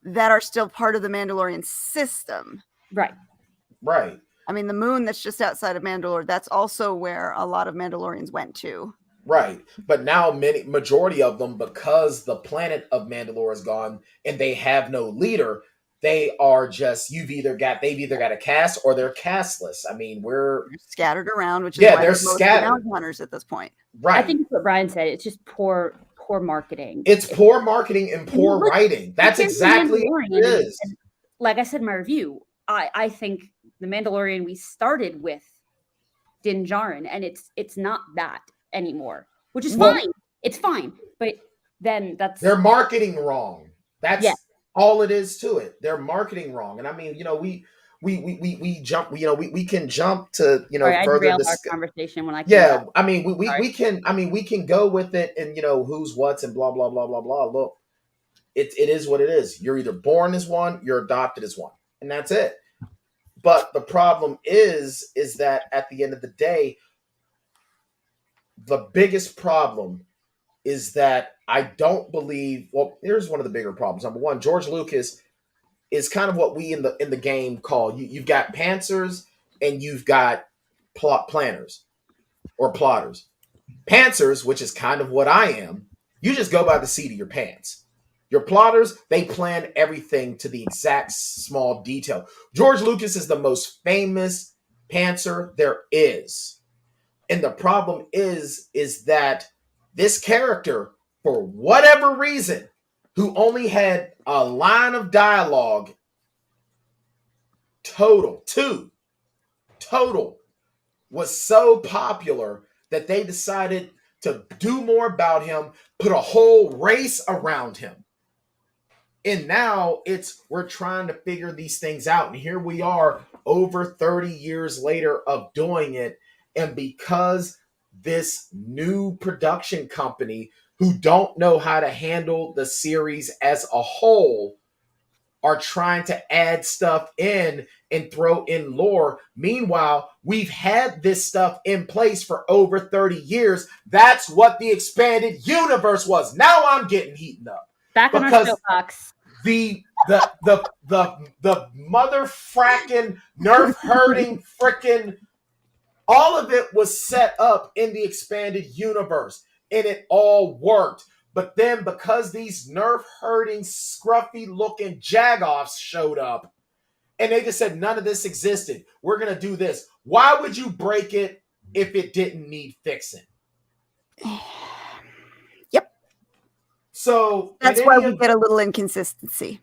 that are still part of the Mandalorian system. Right. Right. I mean, the moon that's just outside of Mandalore, that's also where a lot of Mandalorians went to. Right. But now majority of them, because the planet of Mandalore is gone and they have no leader, they are just, they've either got a cast or they're castless. I mean, they're scattered around, which is why they're scattered hunters at this point. Right. I think it's what Bryan said. It's just poor marketing. It's poor marketing and poor writing. That's exactly what it is. And like I said in my review, I think the Mandalorian we started with Din Djarin, and it's not that anymore, which is fine. It's fine, but then they're marketing wrong. That's all it is to it. They're marketing wrong, and I mean, you know, we jump. You know, we can jump to further our conversation when I I mean, we can go with it, and you know who's what's and blah blah blah blah blah. Look, it is what it is. You're either born as one, you're adopted as one, and that's it. But the problem is that at the end of the day, the biggest problem is that I don't believe. Well, here's one of the bigger problems. Number one, George Lucas is kind of what we in the game call you've got pantsers and you've got planners or plotters. Pantsers, which is kind of what I am, you just go by the seat of your pants. Your plotters, they plan everything to the exact small detail. George Lucas is the most famous pantser there is. And the problem is that this character, for whatever reason, who only had a line of dialogue total, was so popular that they decided to do more about him, put a whole race around him. And now we're trying to figure these things out. And here we are over 30 years later of doing it. And because this new production company who don't know how to handle the series as a whole are trying to add stuff in and throw in lore. Meanwhile, we've had this stuff in place for over 30 years. That's what the expanded universe was. Now I'm getting heated up. Back on our soapbox. The mother fracking nerf hurting frickin' all of it was set up in the expanded universe and it all worked. But then because these nerf hurting scruffy looking jagoffs showed up and they just said none of this existed, we're gonna do this. Why would you break it if it didn't need fixing? Yep. So that's why we get a little inconsistency.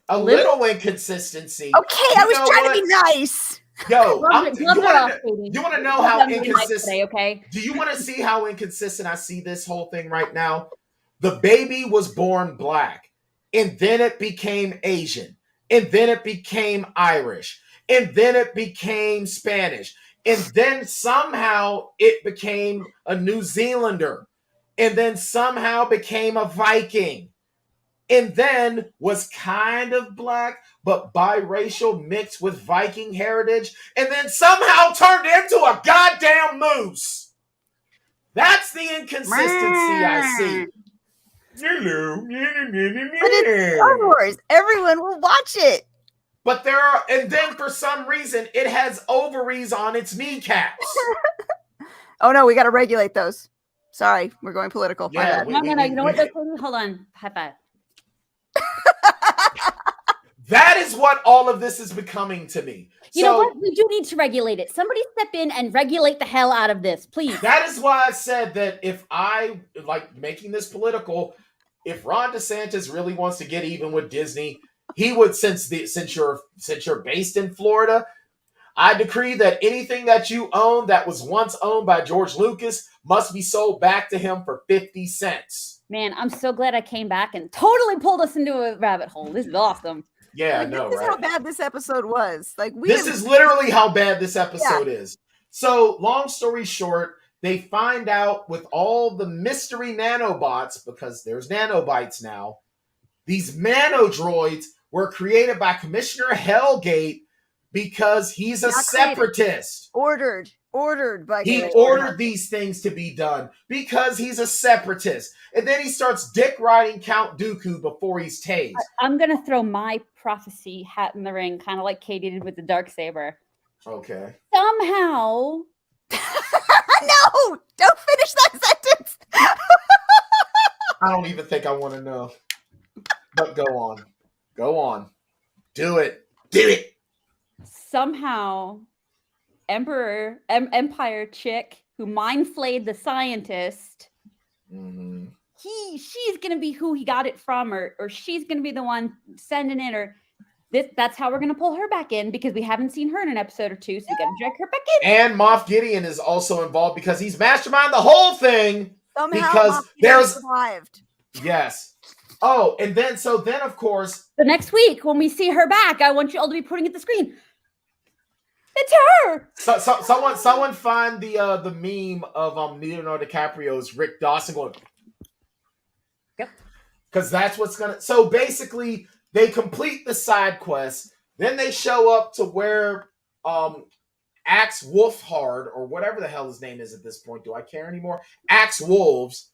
A little inconsistency. Okay, I was trying to be nice. Yo, you want to know how inconsistent? Okay. Do you want to see how inconsistent I see this whole thing right now? The baby was born black, and then it became Asian, and then it became Irish, and then it became Spanish, and then somehow it became a New Zealander, and then somehow became a Viking. And then was kind of black, but biracial mixed with Viking heritage, and then somehow turned into a goddamn moose. That's the inconsistency I see. But it's Star Wars. Everyone will watch it. But and then for some reason, it has ovaries on its kneecaps. Oh no, we got to regulate those. Sorry, we're going political. Yeah, you know what? Hold on. High five. That is what all of this is becoming to me. You know what? We do need to regulate it. Somebody step in and regulate the hell out of this, please. That is why I said that if I like making this political, if Ron DeSantis really wants to get even with Disney, he would since you're based in Florida, I decree that anything that you own that was once owned by George Lucas must be sold back to him for 50 cents. Man, I'm so glad I came back and totally pulled us into a rabbit hole. This is awesome. Yeah, I know, this is right? how bad this episode was. This is literally how bad this episode is. So, long story short, they find out with all the mystery nanobots, because there's nanobites now, these nano droids were created by Commissioner Hellgate because he's a separatist. Ordered by he ordered these things to be done because he's a separatist. And then he starts dick riding Count Dooku before he's tased. I'm going to throw my prophecy hat in the ring, kind of like Katie did with the Darksaber. Okay. Somehow. No! Don't finish that sentence! I don't even think I want to know. But go on. Go on. Do it. Do it. Somehow, Empire chick who mind flayed the scientist, she's gonna be who he got it from, or she's gonna be the one sending it, or that's how we're gonna pull her back in, because we haven't seen her in an episode or two, so we gotta drag her back in. And Moff Gideon is also involved because he's masterminded the whole thing. Somehow because there's survived. Yes. Oh, and then of course the next week when we see her back, I want you all to be putting at the screen. It's her. Someone find the meme of Leonardo DiCaprio's Rick Dawson going. Yep. Because that's what's gonna. So basically, they complete the side quest. Then they show up to where Axe Wolfhard, or whatever the hell his name is at this point. Do I care anymore? Axe Wolves.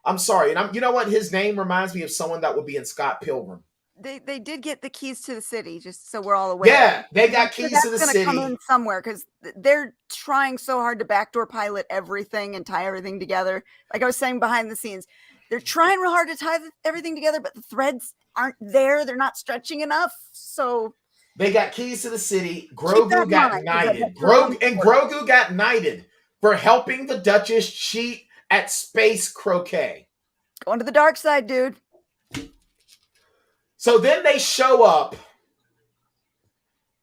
I'm sorry, and you know what? His name reminds me of someone that would be in Scott Pilgrim. They did get the keys to the city, just so we're all aware. Yeah, they got keys to the city. Come in somewhere because they're trying so hard to backdoor pilot everything and tie everything together. Like I was saying behind the scenes, they're trying real hard to tie everything together, but the threads aren't there. They're not stretching enough. So they got keys to the city. Grogu got knighted. Grogu got knighted for helping the Duchess cheat at space croquet. Going to the dark side, dude. So then they show up.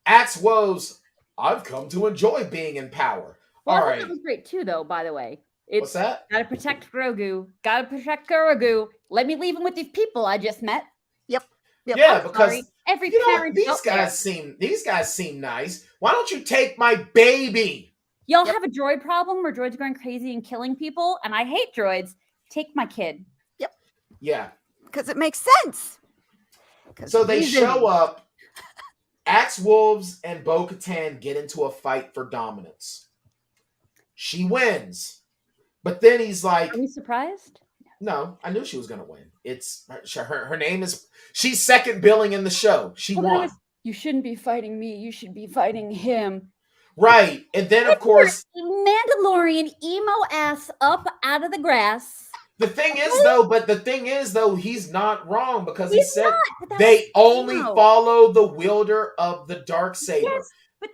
Axe Woves, I've come to enjoy being in power. Well, all right. That was great too, though, by the way. What's that? Gotta protect Grogu. Gotta protect Grogu. Let me leave him with these people I just met. Yep. Yeah, because every parent these guys seem nice. Why don't you take my baby? Y'all have a droid problem where droids are going crazy and killing people, and I hate droids. Take my kid. Yep. Yeah. Because it makes sense. So they show up, Axe Woves and Bo-Katan get into a fight for dominance. She wins. But then he's like, Are we surprised? no, I knew she was going to win. It's her name is, she's second billing in the show. She won. You shouldn't be fighting me. You should be fighting him. Right. And then, of course, Mandalorian emo ass up out of the grass. the thing is, though, he's not wrong because he said they only follow the wielder of the Darksaber. Yes, but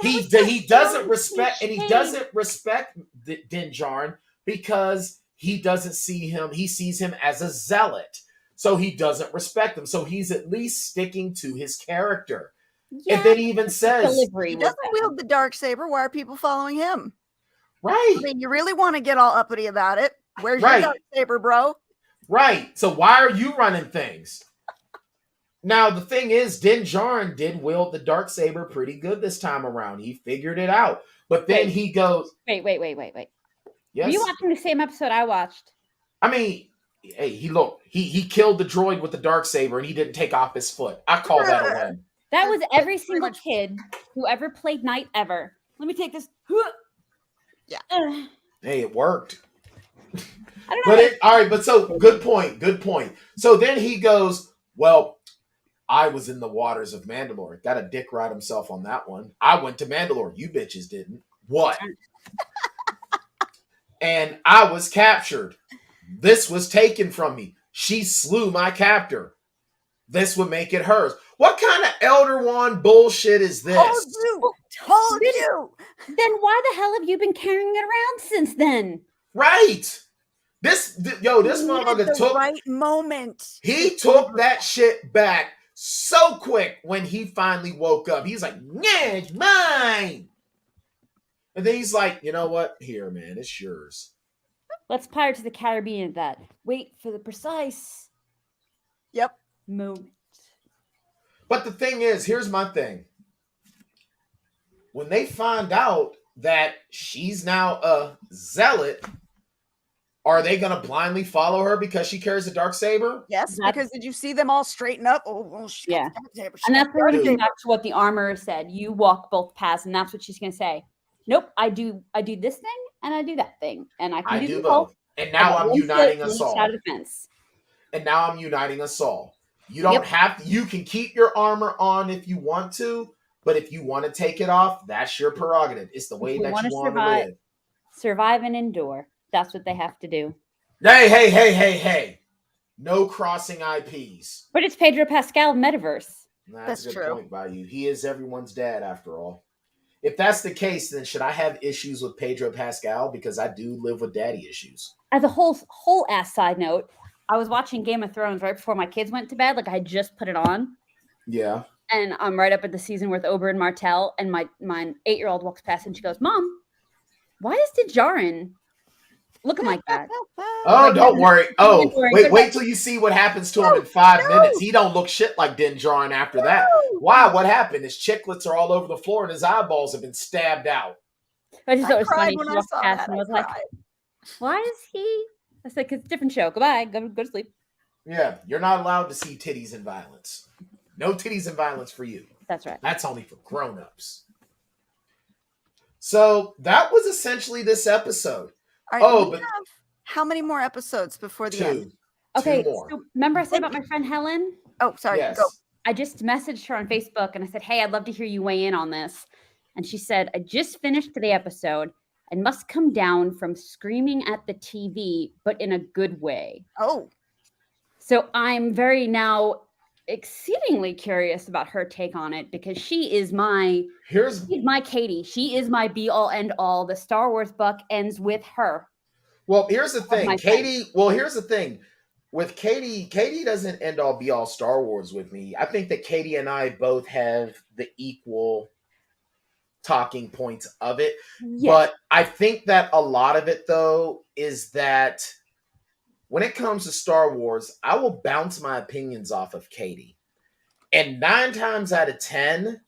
he doesn't respect, and he doesn't respect Din Djarin because he doesn't see him. He sees him as a zealot, so he doesn't respect him. So he's at least sticking to his character. Yeah, and then he even says he doesn't wield the Darksaber. Why are people following him? Right. I mean, you really want to get all uppity about it. Where's your Darksaber, bro? Right. So why are you running things? Now, the thing is, Din Djarin did wield the Darksaber pretty good this time around. He figured it out. But then he goes... Wait. Yes? Were you watching the same episode I watched? I mean, hey, he killed the droid with the Darksaber and he didn't take off his foot. I call that a win. That was every single kid who ever played Knight ever. Let me take this. Yeah. Hey, it worked. I don't know. All right, but so good point. So then he goes, well, I was in the waters of Mandalore. Got a dick ride himself on that one. I went to Mandalore. You bitches didn't. What? And I was captured. This was taken from me. She slew my captor. This would make it hers. What kind of Elder Wand bullshit is this? Told you. Then why the hell have you been carrying it around since then? Right. This motherfucker took the right moment. He took that shit back so quick when he finally woke up. He's like, yeah, it's mine. And then he's like, you know what? Here, man, it's yours. Let's Pirates of the Caribbean that. Wait for the precise moment. But the thing is, here's my thing. When they find out that she's now a zealot, are they going to blindly follow her because she carries a Darksaber? Yes, because did you see them all straighten up? Yeah. And that's going back to what the armorer said. You walk both paths, and that's what she's going to say. Nope, I do this thing, and I do that thing. And I can do both. And now I'm uniting us all. Side of the fence. And now I'm uniting us all. You don't have to, you can keep your armor on if you want to, but if you want to take it off, that's your prerogative. It's the way that you want to live. Survive and endure. That's what they have to do. Hey. No crossing IPs. But it's Pedro Pascal Metaverse. That's a good point by you. He is everyone's dad after all. If that's the case, then should I have issues with Pedro Pascal? Because I do live with daddy issues. As a whole ass side note, I was watching Game of Thrones right before my kids went to bed. Like I just put it on. Yeah. And I'm right up at the season with Oberyn Martell, and my 8-year-old walks past and she goes, "Mom, why is Din Djarin looking like that?" Oh, don't worry. Oh, wait till you see what happens to him in 5 minutes. He don't look shit like Din Djarin after that. Why? What happened? His chiclets are all over the floor and his eyeballs have been stabbed out. I just thought it was funny. She walked past and was like, "Why is he?" I said, "'Cause it's a different show. Goodbye. Go to sleep." Yeah, you're not allowed to see titties and violence. No titties and violence for you. That's right. That's only for grown-ups. So that was essentially this episode. Right, how many more episodes before the end? Okay, so remember I said about my friend Helen? Oh, sorry. Yes. Go. I just messaged her on Facebook and I said, "Hey, I'd love to hear you weigh in on this." And she said, "I just finished the episode and must come down from screaming at the TV, but in a good way." Oh. So I'm very now exceedingly curious about her take on it because she's my Katie. She is my be all end all. The Star Wars buck ends with her. Well, here's the thing, Katie. Well, here's the thing with Katie. Katie doesn't end all be all Star Wars with me. I think that Katie and I both have the equal talking points of it. Yes. But I think that a lot of it, though, is that when it comes to Star Wars, I will bounce my opinions off of Katie. And 9 times out of 10,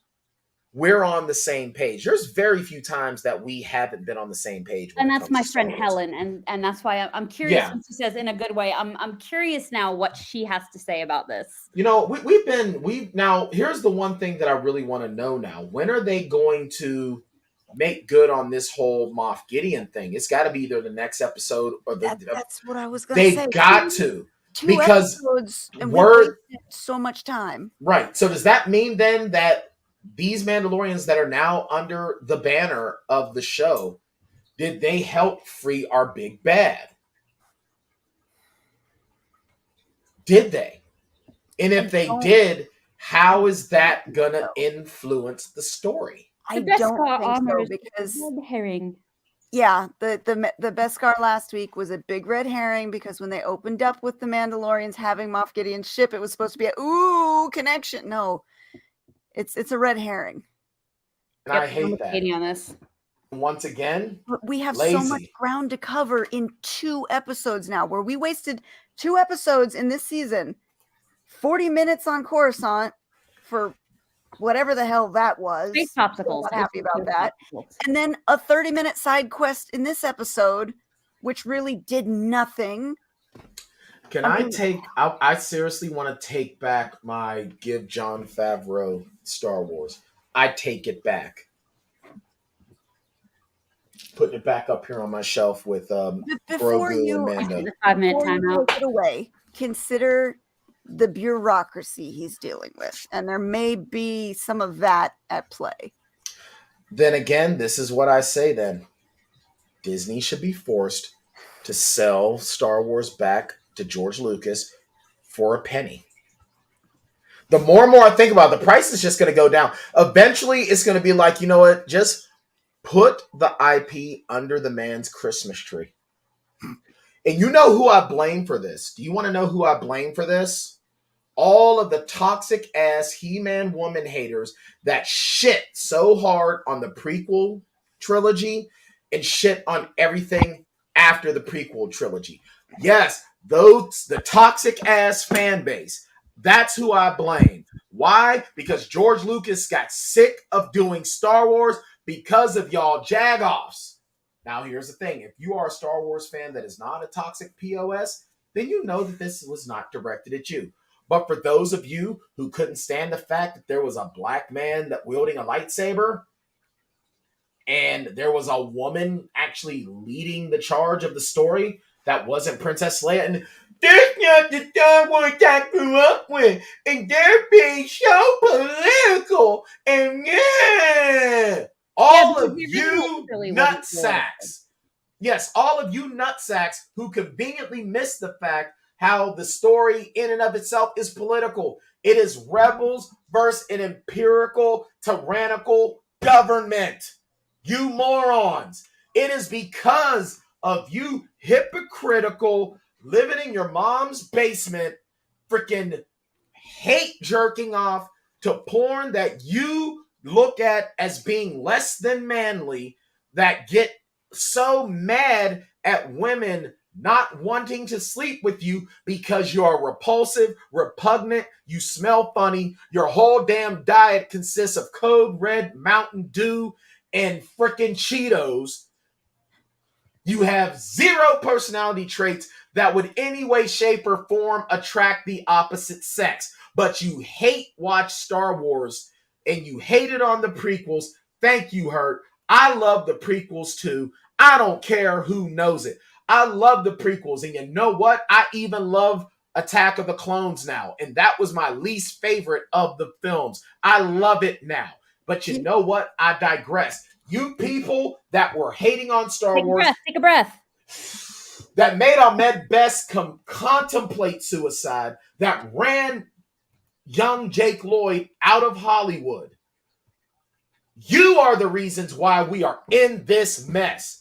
we're on the same page. There's very few times that we haven't been on the same page. And that's my friend Helen, and that's why I'm curious. When she says in a good way, I'm curious now what she has to say about this. You know, we've now. Here's the one thing that I really want to know now: when are they going to make good on this whole Moff Gideon thing? It's got to be either the next episode or that's what I was going to say. They've got to. Two episodes and we wasted so much time. Right. So does that mean then that these Mandalorians that are now under the banner of the show, did they help free our big bad? Did they? And if they did, how is that gonna influence the story? I don't think so, because red herring. Yeah, the Beskar last week was a big red herring, because when they opened up with the Mandalorians having Moff Gideon's ship, it was supposed to be a connection. No, it's a red herring. And I hate that. On this. Once again, but we have so much ground to cover in 2 episodes now, where we wasted 2 episodes in this season, 40 minutes on Coruscant for whatever the hell that was. Space popsicles. Not happy about that. And then a 30-minute side quest in this episode, which really did nothing. I seriously want to take back my give Jon Favreau Star Wars. I take it back. Putting it back up here on my shelf with Grogu and Mando. 5-minute timeout. Take it away. Consider the bureaucracy he's dealing with, and there may be some of that at play. Then again, this is what I say then. Disney should be forced to sell Star Wars back to George Lucas for a penny. The more and more I think about it, the price is just going to go down. Eventually, it's going to be like, you know what? Just put the IP under the man's Christmas tree. And you know who I blame for this? Do you want to know who I blame for this? All of the toxic ass He-Man woman haters that shit so hard on the prequel trilogy and shit on everything after the prequel trilogy. Yes, the toxic ass fan base. That's who I blame. Why? Because George Lucas got sick of doing Star Wars because of y'all jagoffs. Now, here's the thing. If you are a Star Wars fan that is not a toxic POS, then you know that this was not directed at you. But for those of you who couldn't stand the fact that there was a black man that wielding a lightsaber and there was a woman actually leading the charge of the story that wasn't Princess Leia, and that's not the Star Wars I grew up with, and they're being so political, and all of you nutsacks. Yes, all of you nutsacks who conveniently miss the fact how the story in and of itself is political. It is rebels versus an empirical, tyrannical government. You morons. It is because of you hypocritical, living in your mom's basement, freaking hate jerking off to porn that you look at as being less than manly, that get so mad at women not wanting to sleep with you because you're repulsive, repugnant, you smell funny, your whole damn diet consists of Code Red, Mountain Dew, and frickin' Cheetos. You have zero personality traits that would any way, shape, or form attract the opposite sex. But you hate watch Star Wars, and you hate it on the prequels. Thank you, Hurt. I love the prequels too. I don't care who knows it. I love the prequels, and you know what? I even love Attack of the Clones now, and that was my least favorite of the films. I love it now. But you know what? I digress. You people that were hating on Star Wars. Take a breath. That made Ahmed Best contemplate suicide. That ran young Jake Lloyd out of Hollywood. You are the reasons why we are in this mess.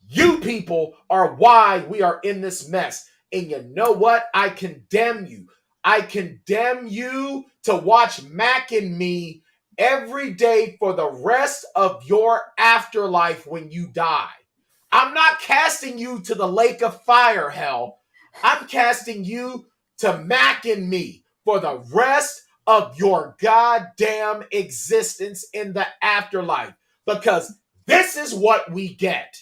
You people are why we are in this mess. And you know what? I condemn you. I condemn you to watch Mac and me every day for the rest of your afterlife when you die. I'm not casting you to the lake of fire, hell. I'm casting you to Mac and me for the rest of your goddamn existence in the afterlife, because this is what we get.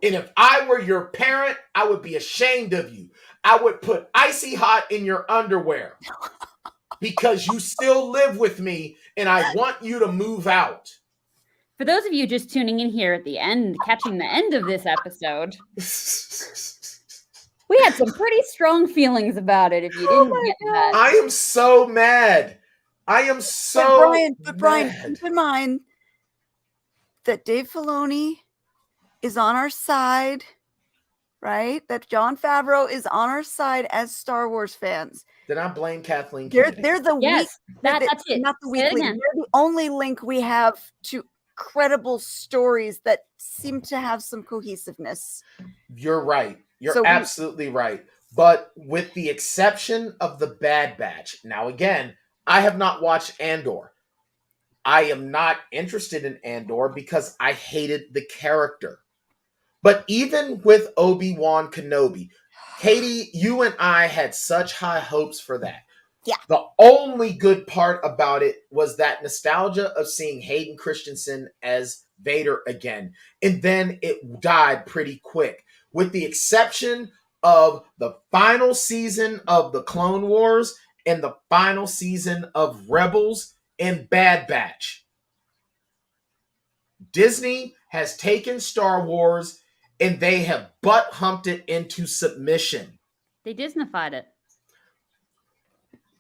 And if I were your parent, I would be ashamed of you. I would put icy hot in your underwear because you still live with me and I want you to move out. For those of you just tuning in here at the end, catching the end of this episode, we had some pretty strong feelings about it if you didn't get that. I am so mad. I am so Bryan, keep in mind that Dave Filoni is on our side, right? That Jon Favreau is on our side as Star Wars fans. Then I blame Kathleen Kennedy. They're the yes, weak. that's it. Not the weak link. They're the only link we have to credible stories that seem to have some cohesiveness. You're right. You're absolutely right. But with the exception of the Bad Batch, now again, I have not watched Andor. I am not interested in Andor because I hated the character. But even with Obi-Wan Kenobi, Katie, you and I had such high hopes for that. Yeah. The only good part about it was that nostalgia of seeing Hayden Christensen as Vader again. And then it died pretty quick. With the exception of the final season of the Clone Wars and the final season of Rebels and Bad Batch. Disney has taken Star Wars and they have butt-humped it into submission. They Disneyfied it.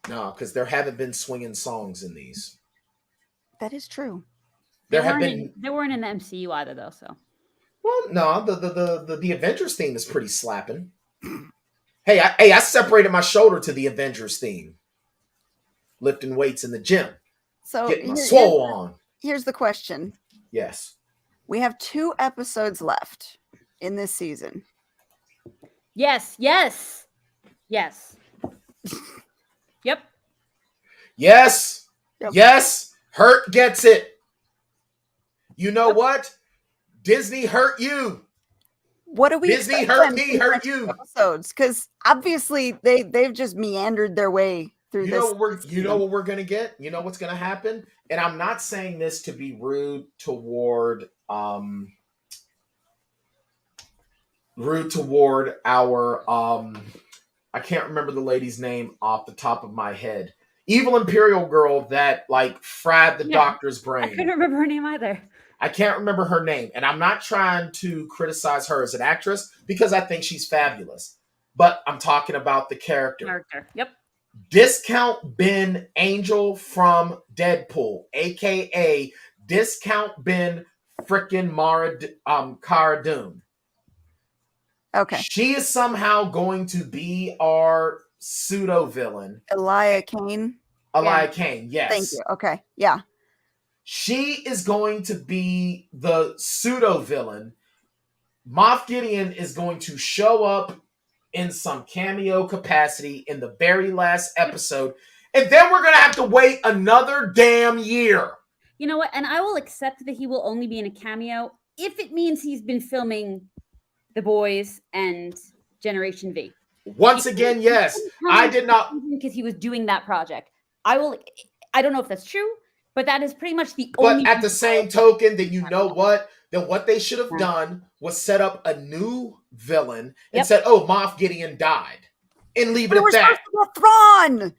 No, because there haven't been swinging songs in these. That is true. They weren't in the MCU either, though. So, well, no, the Avengers theme is pretty slapping. Hey, I separated my shoulder to the Avengers theme, lifting weights in the gym, getting my swole on. Here's the question. Yes, we have 2 episodes left in this season. Yes. Yep. Yes. Hurt gets it. You know what? Disney hurt you. What do we Disney hurt me, hurt you. Episodes, because obviously they've just meandered their way through you this. You know what we're gonna get? You know what's gonna happen? And I'm not saying this to be rude toward our I can't remember the lady's name off the top of my head. Evil Imperial girl that like fried the doctor's brain. I couldn't remember her name either. I can't remember her name. And I'm not trying to criticize her as an actress because I think she's fabulous. But I'm talking about the character. Yep. Discount Ben Angel from Deadpool, a.k.a. Discount Ben frickin' Cara Dune. Okay. She is somehow going to be our pseudo-villain. Elia Kane, yes. Thank you. Okay, yeah. She is going to be the pseudo-villain. Moff Gideon is going to show up in some cameo capacity in the very last episode, and then we're going to have to wait another damn year. You know what? And I will accept that he will only be in a cameo if it means he's been filming The Boys and Generation V. Once again, yes. I did not, because he was doing that project. I don't know if that's true, but that is pretty much the only. But at the same token, then you know what? Then what they should have done was set up a new villain and said, "Oh, Moff Gideon died," and leave it at that. Thrawn.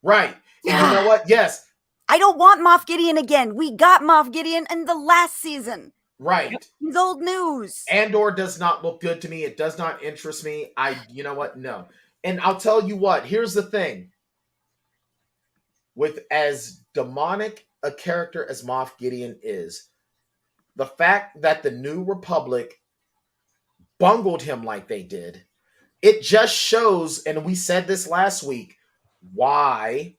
Right. Yeah. And you know what? Yes. I don't want Moff Gideon again. We got Moff Gideon in the last season. Right. It's old news. Andor does not look good to me. It does not interest me. You know what? No. And I'll tell you what. Here's the thing. With as demonic a character as Moff Gideon is, the fact that the New Republic bungled him like they did, it just shows, and we said this last week, why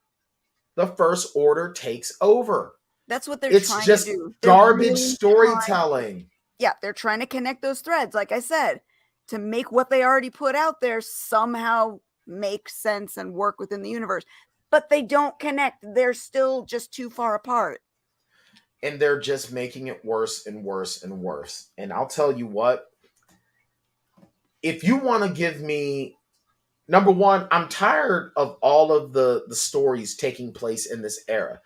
the First Order takes over. That's what they're trying to do. It's just garbage storytelling. They're trying to connect those threads, like I said, to make what they already put out there somehow make sense and work within the universe. But they don't connect. They're still just too far apart. And they're just making it worse and worse and worse. And I'll tell you what, if you want to give me number one, I'm tired of all of the stories taking place in this era.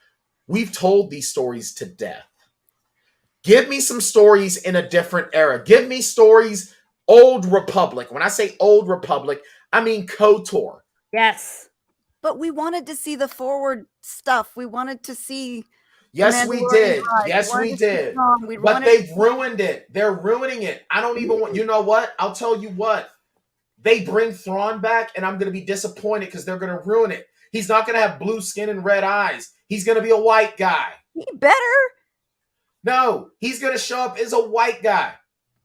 We've told these stories to death. Give me some stories in a different era. Give me stories Old Republic. When I say Old Republic, I mean KOTOR. Yes. But we wanted to see the forward stuff. We wanted to see. Yes, we did. Yes, we did. But they've ruined it. They're ruining it. I don't even want. You know what? I'll tell you what. They bring Thrawn back, and I'm going to be disappointed because they're going to ruin it. He's not going to have blue skin and red eyes. He's going to be a white guy. He better. No, he's going to show up as a white guy.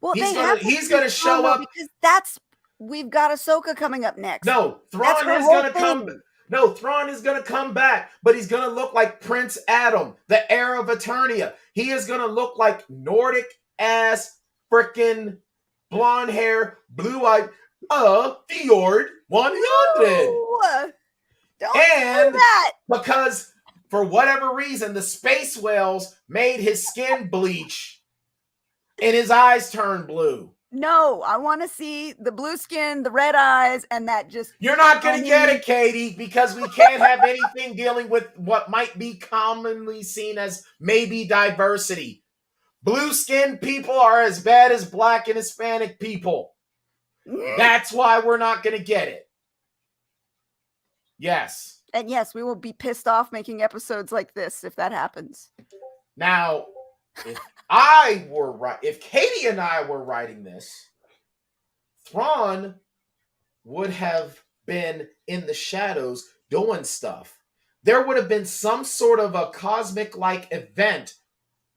Well, he's going to show up because we've got Ahsoka coming up next. No, Thrawn is going to come. No, Thrawn is going to come back, but he's going to look like Prince Adam, the heir of Eternia. He is going to look like Nordic ass freaking blonde hair, blue eyed. Fjord 100. Don't do that. Because for whatever reason, the space whales made his skin bleach and his eyes turn blue. No, I want to see the blue skin, the red eyes, and that just... You're not going to get it, Katie, because we can't have anything dealing with what might be commonly seen as maybe diversity. Blue skinned people are as bad as black and Hispanic people. That's why we're not going to get it. Yes. And yes, we will be pissed off making episodes like this if that happens. Now, if Katie and I were writing this, Thrawn would have been in the shadows doing stuff. There would have been some sort of a cosmic-like event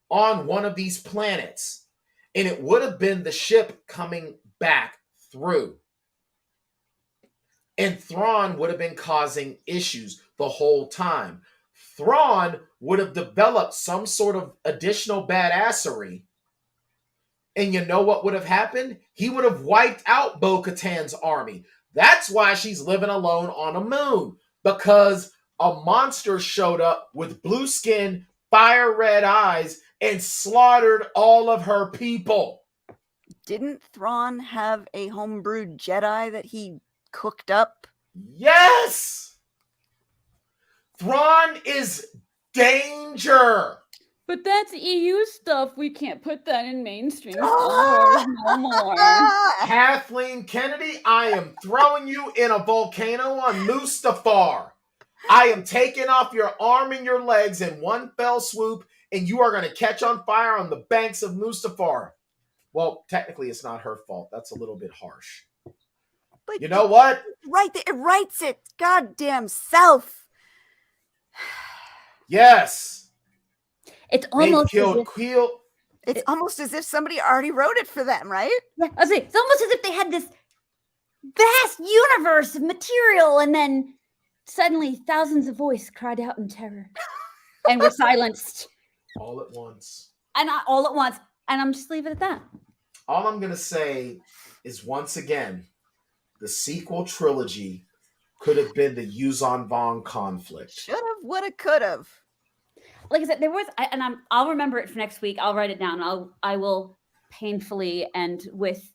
on one of these planets, and it would have been the ship coming back through. And Thrawn would have been causing issues the whole time. Thrawn would have developed some sort of additional badassery. And you know what would have happened? He would have wiped out Bo-Katan's army. That's why she's living alone on a moon. Because a monster showed up with blue skin, fire red eyes, and slaughtered all of her people. Didn't Thrawn have a homebrewed Jedi that he cooked up? Yes! Thrawn is danger! But that's EU stuff. We can't put that in mainstream Star Wars no more. Kathleen Kennedy, I am throwing you in a volcano on Mustafar. I am taking off your arm and your legs in one fell swoop, and you are going to catch on fire on the banks of Mustafar. Well, technically, it's not her fault. That's a little bit harsh. But you know what? Right there, it writes it. Goddamn self. Yes. It's almost It's almost as if somebody already wrote it for them, right? Yeah, I was saying, it's almost as if they had this vast universe of material, and then suddenly thousands of voices cried out in terror and were silenced. All at once. And all at once. And I'm just leaving it at that. All I'm going to say is, once again, the sequel trilogy could have been the Yuuzhan Vong conflict. Should have, would have, could have. Like I said, there was, I'll remember it for next week. I'll write it down. I will painfully and with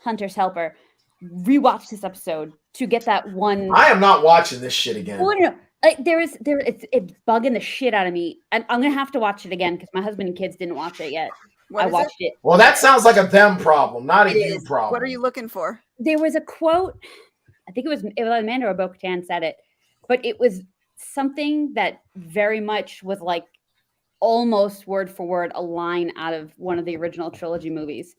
Hunter's helper rewatch this episode to get that one. I am not watching this shit again. Oh, no. Like it's bugging the shit out of me, and I'm gonna have to watch it again because my husband and kids didn't watch it yet. I watched it. Well, that sounds like a them problem, not a you problem. What are you looking for? There was a quote. I think it was Amanda or Bo-Katan said it, but it was something that very much was like almost word for word a line out of one of the original trilogy movies,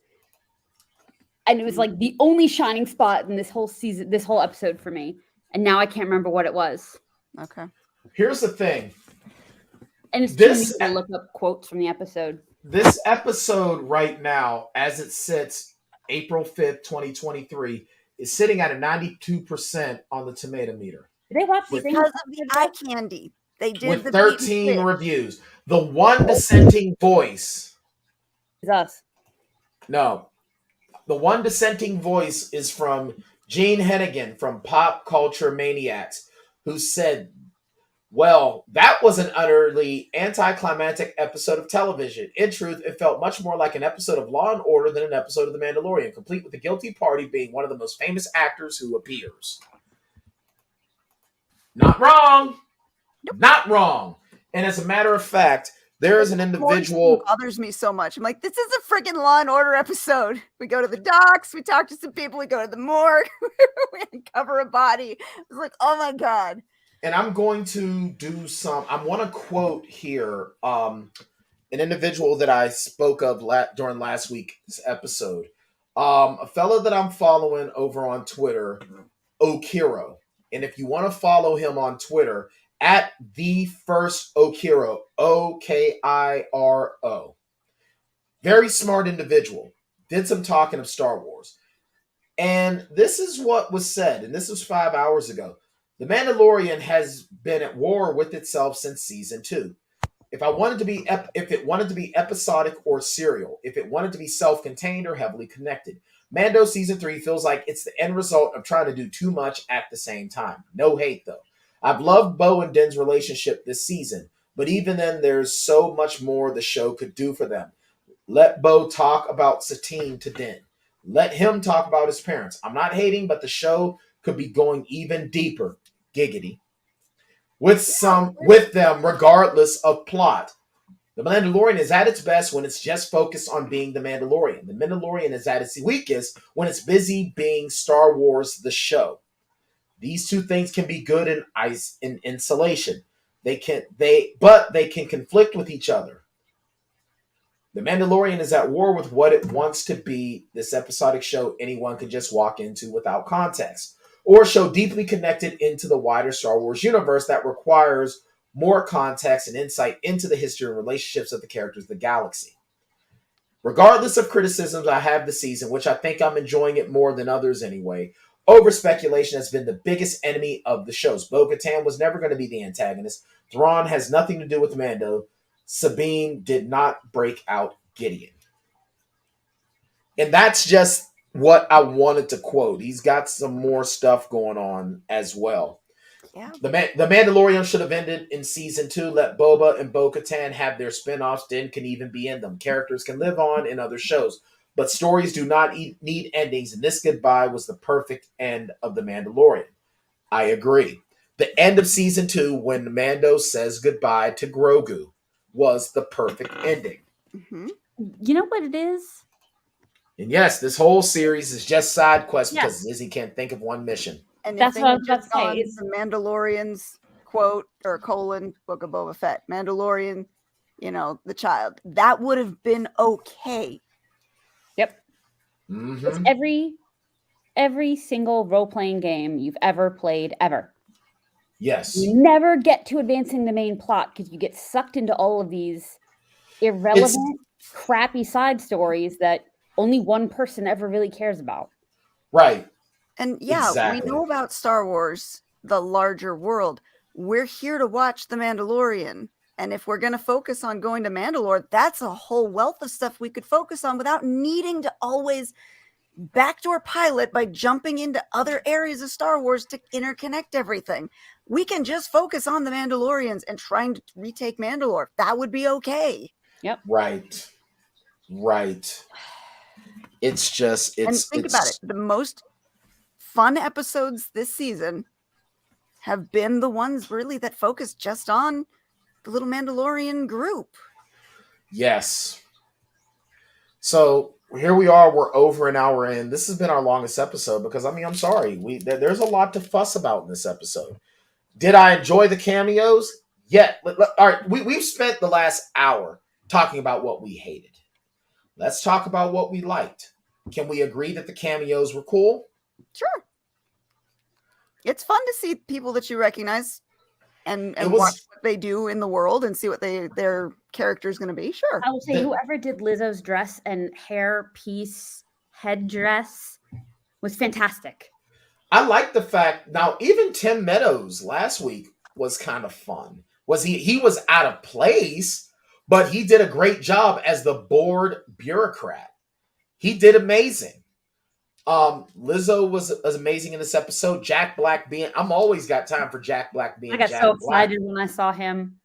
and it was like the only shining spot in this whole season, this whole episode for me. And now I can't remember what it was. Okay. Here's the thing. And it's too easy to look up quotes from the episode. This episode right now, as it sits, April 5th, 2023, is sitting at a 92% on the tomato meter. Did they watch because of the eye candy? They did with the 13 reviews. The one dissenting voice is us. No. The one dissenting voice is from Gene Hennigan from Pop Culture Maniacs, who said Well, that was an utterly anticlimactic episode of television. In truth, it felt much more like an episode of Law and Order than an episode of The Mandalorian, complete with the guilty party being one of the most famous actors who appears. Not wrong. Nope. Not wrong. And as a matter of fact, there is an individual. Bothers me so much. I'm like, this is a freaking Law and Order episode. We go to the docks, we talk to some people, we go to the morgue, we uncover a body. It's like, oh my God. And I'm going to do I want to quote here an individual that I spoke of during last week's episode. A fellow that I'm following over on Twitter, Okiro. And if you want to follow him on Twitter, at the first Okiro, Okiro. Very smart individual. Did some talking of Star Wars. And this is what was said, and this was 5 hours ago. The Mandalorian has been at war with itself since season 2. If it wanted to be episodic or serial, if it wanted to be self-contained or heavily connected, Mando season 3 feels like it's the end result of trying to do too much at the same time. No hate though. I've loved Bo and Din's relationship this season, but even then there's so much more the show could do for them. Let Bo talk about Satine to Din. Let him talk about his parents. I'm not hating, but the show could be going even deeper. Giggity. With them, regardless of plot. The Mandalorian is at its best when it's just focused on being the Mandalorian. The Mandalorian is at its weakest when it's busy being Star Wars the show. These two things can be good in insulation. They can conflict with each other. The Mandalorian is at war with what it wants to be, this episodic show anyone can just walk into without context, or show deeply connected into the wider Star Wars universe that requires more context and insight into the history and relationships of the characters of the galaxy. Regardless of criticisms I have this season, which I think I'm enjoying it more than others anyway, over-speculation has been the biggest enemy of the shows. Bo-Katan was never going to be the antagonist. Thrawn has nothing to do with Mando. Sabine did not break out Gideon. And that's just what I wanted to quote. He's got some more stuff going on as well. Yeah. The Mandalorian should have ended in season 2. Let Boba and Bo-Katan have their spin-offs. Din can even be in them. Characters can live on in other shows. But stories do not need endings, and this goodbye was the perfect end of The Mandalorian. I agree. The end of season 2, when Mando says goodbye to Grogu, was the perfect ending. Mm-hmm. You know what it is? And yes, this whole series is just side quests Yes. because Izzy can't think of one mission. And That's if what I they was had about to say. just gone the Mandalorian's quote or colon Book of Boba Fett, Mandalorian, the child, that would have been okay. Yep. Mm-hmm. It's every single role-playing game you've ever played ever. Yes. You never get to advancing the main plot because you get sucked into all of these irrelevant, crappy side stories that only one person ever really cares about. Right. And yeah, Exactly. we know about Star Wars, the larger world. We're here to watch The Mandalorian. And if we're going to focus on going to Mandalore, that's a whole wealth of stuff we could focus on without needing to always backdoor pilot by jumping into other areas of Star Wars to interconnect everything. We can just focus on the Mandalorians and trying to retake Mandalore. That would be okay. Yep. Right. It's just, and think about it. The most fun episodes this season have been the ones really that focus just on the little Mandalorian group. Yes. So here we are. We're over an hour in. This has been our longest episode because, I'm sorry. There's a lot to fuss about in this episode. Did I enjoy the cameos? Yeah. All right. We've spent the last hour talking about what we hated. Let's talk about what we liked. Can we agree that the cameos were cool? Sure. It's fun to see people that you recognize and watch what they do in the world and see what their character is going to be. Sure. I will say whoever did Lizzo's dress and hair piece headdress was fantastic. I like the fact now even Tim Meadows last week was kind of fun. He was out of place, but he did a great job as the bored bureaucrat. He did amazing. Lizzo was amazing in this episode. Jack Black I'm always got time for Jack Black being I got Jack so Black. excited when I saw him.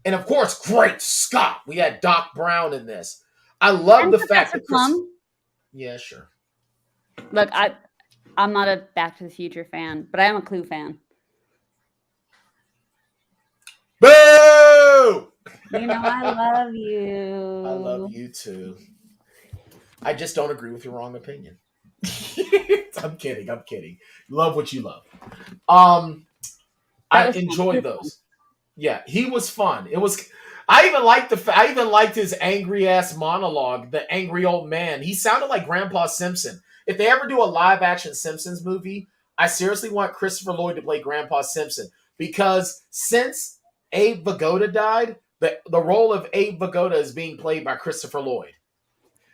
And of course, great Scott. We had Doc Brown in this. I love the fact that Chris. Yeah, sure. Look, I'm not a Back to the Future fan, but I am a Clue fan. Boo! You know, I love you. I love you too. I just don't agree with your wrong opinion. I'm kidding. Love what you love. I enjoyed those. Yeah, he was fun. It was. I even liked his angry ass monologue. The angry old man. He sounded like Grandpa Simpson. If they ever do a live action Simpsons movie, I seriously want Christopher Lloyd to play Grandpa Simpson, because since Abe Vigoda died, the role of Abe Vigoda is being played by Christopher Lloyd.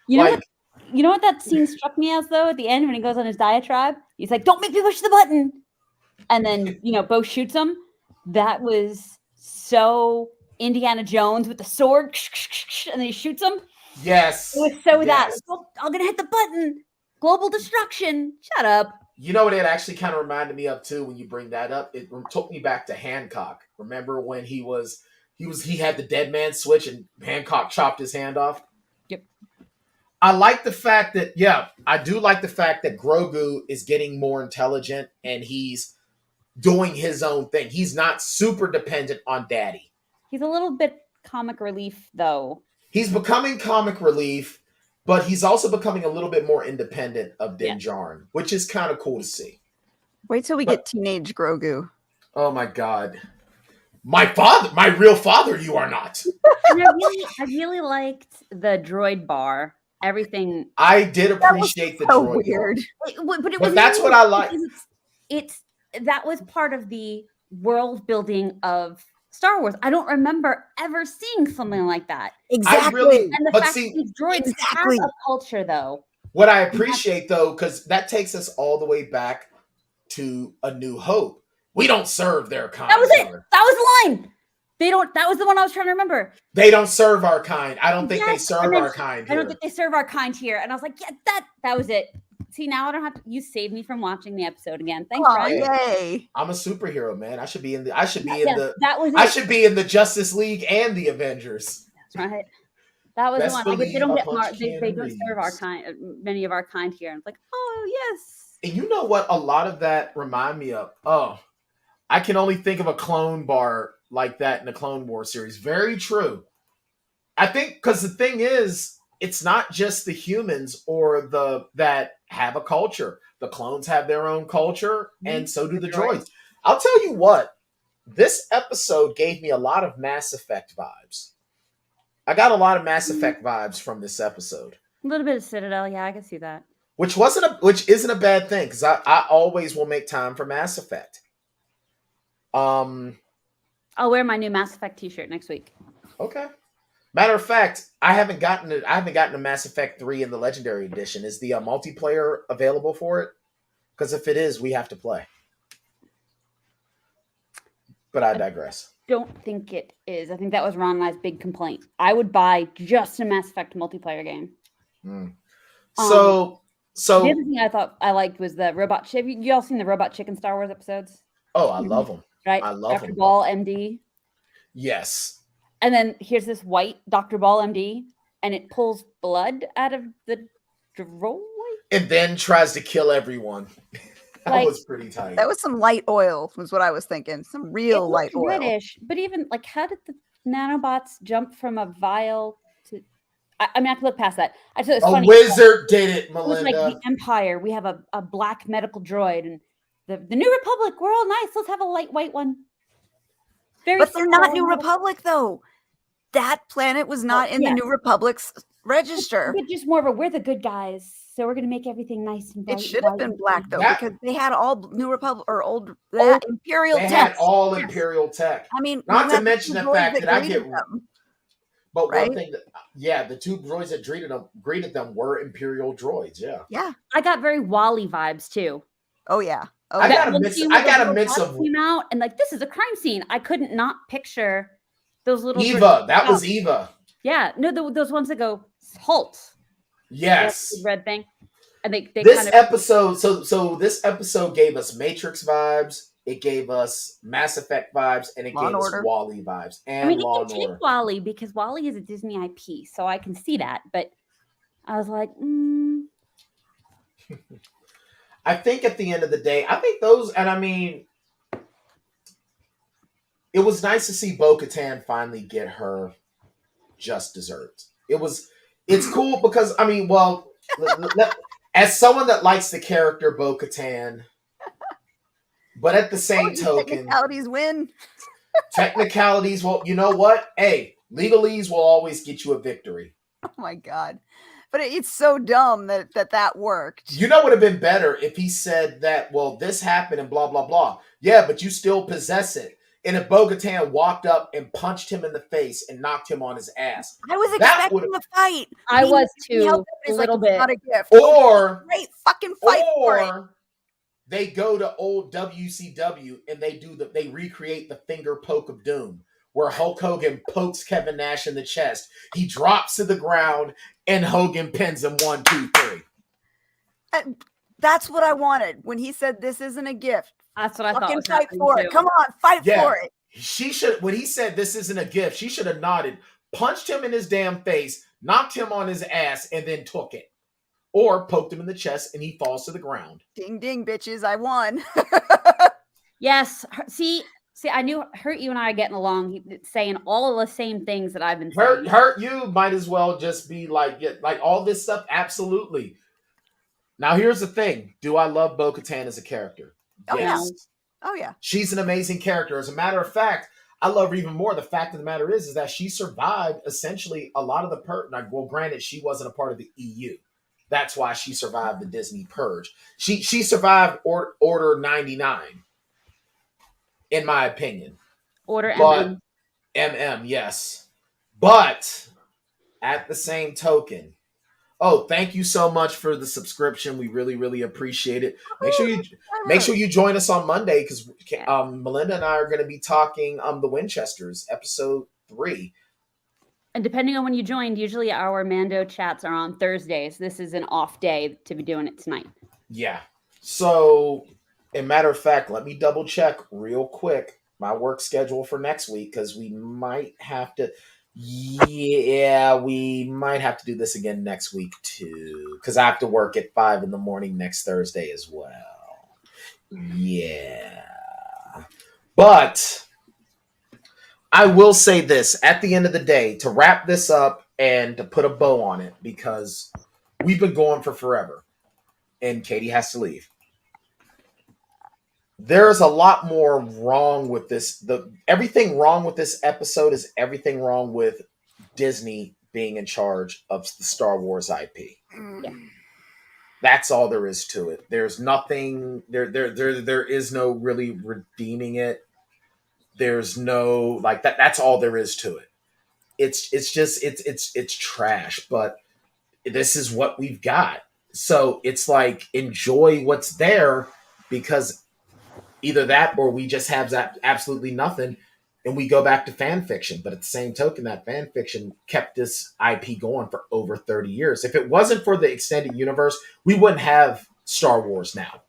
You know what that scene struck me as, though, at the end when he goes on his diatribe? He's like, "Don't make me push the button." And then, Bo shoots him. That was so Indiana Jones with the sword. And then he shoots him. Yes. It was so that. Oh, I'm going to hit the button. Global destruction. Shut up. You know what it actually kind of reminded me of, too, when you bring that up? It took me back to Hancock. Remember when he had the dead man switch and Hancock chopped his hand off? Yep. I like the fact that, I do like the fact that Grogu is getting more intelligent and he's doing his own thing. He's not super dependent on Daddy. He's a little bit comic relief, though. He's becoming comic relief, but he's also becoming a little bit more independent of Din Djarin, which is kind of cool to see. Wait till we get teenage Grogu. Oh my God. My real father, you are not. And I really liked the droid bar. Everything. I did appreciate the droid weird. bar. But that's what I like. That was part of the world building of Star Wars. I don't remember ever seeing something like that. Exactly. And the fact that these droids have a culture, though. What I appreciate, though, because that takes us all the way back to A New Hope. We don't serve their kind. That was it. That was the line. They don't. That was the one I was trying to remember. They don't serve our kind. I don't think they serve our kind here. I don't think they serve our kind here. And I was like, yeah, that was it. See, now I don't have to. You saved me from watching the episode again. Thanks, Bryan. Yay! I'm a superhero, man. I should be in the Justice League and the Avengers. That's right. That was the one. Like, they don't they don't serve our kind. Many of our kind here. And it's like, oh yes. And you know what? A lot of that remind me of. Oh, I can only think of a clone bar like that in the Clone Wars series. Very true. I think because the thing is, it's not just the humans that have a culture. The clones have their own culture, and so do the droids. I'll tell you what, this episode gave me a lot of Mass Effect vibes. I got a lot of Mass Effect vibes from this episode. A little bit of Citadel, yeah, I can see that. Which isn't a bad thing, because I always will make time for Mass Effect. I'll wear my new Mass Effect t-shirt next week. Okay. Matter of fact, I haven't gotten a Mass Effect 3 in the Legendary Edition. Is the multiplayer available for it? Because if it is, we have to play. But I digress. Don't think it is. I think that was Ron and I's big complaint. I would buy just a Mass Effect multiplayer game. So the other thing I thought I liked was the robot chick. You all seen the Robot Chicken Star Wars episodes? Oh, I love them. Right? I love Dr. them. Ball, MD. Yes. And then here's this white Dr. Ball, MD, and it pulls blood out of the droid. And then tries to kill everyone. That was pretty tight. That was some light oil, was what I was thinking. Some real light oil. British, but even like, how did the nanobots jump from a vial to? I mean, I have to look past that. I thought it was funny. Wizard did it, Melinda. It was like the Empire. We have a black medical droid, and the New Republic. We're all nice. Let's have a light white one. But they're not New Republic, though. That planet was not in the New Republic's register. It's just more of we're the good guys, so we're going to make everything nice and bright. It should have been black, though, because they had all New Republic or Imperial tech. They had all Imperial tech. I mean, not to mention the fact that I get them. But one thing, the two droids that greeted them were Imperial droids. Yeah. Yeah. I got very Wally vibes too. Oh yeah. Oh, I got a mix of came out and like this is a crime scene. I couldn't not picture those little Eva. That was Eva. Yeah. No, those ones that go halt. Yes. Red thing. And they this kind of episode, so this episode gave us Matrix vibes, it gave us Mass Effect vibes, and it Law gave and us Order. Wall-E vibes and I mean, Law you and can take Order. Wall-E because Wall-E is a Disney IP, so I can see that. But I was like, I think at the end of the day, I think those, and I mean, it was nice to see Bo-Katan finally get her just desserts. It's cool because, I mean, well, as someone that likes the character Bo-Katan, but at the same token, technicalities win. Technicalities, well, you know what? Hey, legalese will always get you a victory. Oh my God. But it's so dumb that worked. You know, it would have been better if he said that, well, this happened and blah, blah, blah. Yeah, but you still possess it. And if Bo-Katan walked up and punched him in the face and knocked him on his ass. I was expecting a fight. I was too, a little bit. Not a gift. Or great fucking fight for it. They go to old WCW and they recreate the finger poke of doom, where Hulk Hogan pokes Kevin Nash in the chest. He drops to the ground and Hogan pins him 1, 2, 3. That's what I wanted when he said this isn't a gift. That's what I thought. Fucking fight for it. Come on, fight for it. She should, when he said this isn't a gift, she should have nodded, punched him in his damn face, knocked him on his ass, and then took it. Or poked him in the chest and he falls to the ground. Ding, ding, bitches, I won. Yes. See, I knew Hurt You and I are getting along, saying all of the same things that I've been saying. Hurt You might as well just be like all this stuff. Absolutely. Now, here's the thing. Do I love Bo-Katan as a character? Oh, yes. Yeah. Oh, yeah. She's an amazing character. As a matter of fact, I love her even more. The fact of the matter is that she survived essentially a lot of the well, granted, she wasn't a part of the EU. That's why she survived the Disney purge. She survived Order 99, in my opinion. Order MM. MM, yes. But at the same token, thank you so much for the subscription. We really, really appreciate it. Make sure you join us on Monday because Melinda and I are going to be talking the Winchesters, episode 3. And depending on when you joined, usually our Mando chats are on Thursdays. This is an off day to be doing it tonight. Yeah. So, as a matter of fact, let me double check real quick my work schedule for next week because we might have to. Yeah, we might have to do this again next week too because I have to work at 5 a.m. next Thursday as well. Yeah. But I will say this at the end of the day to wrap this up and to put a bow on it because we've been going for forever and Katie has to leave. There's a lot more wrong with this. Everything wrong with this episode is everything wrong with Disney being in charge of the Star Wars IP. Yeah. That's all there is to it. There's nothing there is no really redeeming it. There's no like that. That's all there is to it. It's just it's trash, but this is what we've got. So it's like enjoy what's there because either that or we just have absolutely nothing and we go back to fan fiction. But at the same token, that fan fiction kept this IP going for over 30 years. If it wasn't for the extended universe, we wouldn't have Star Wars now.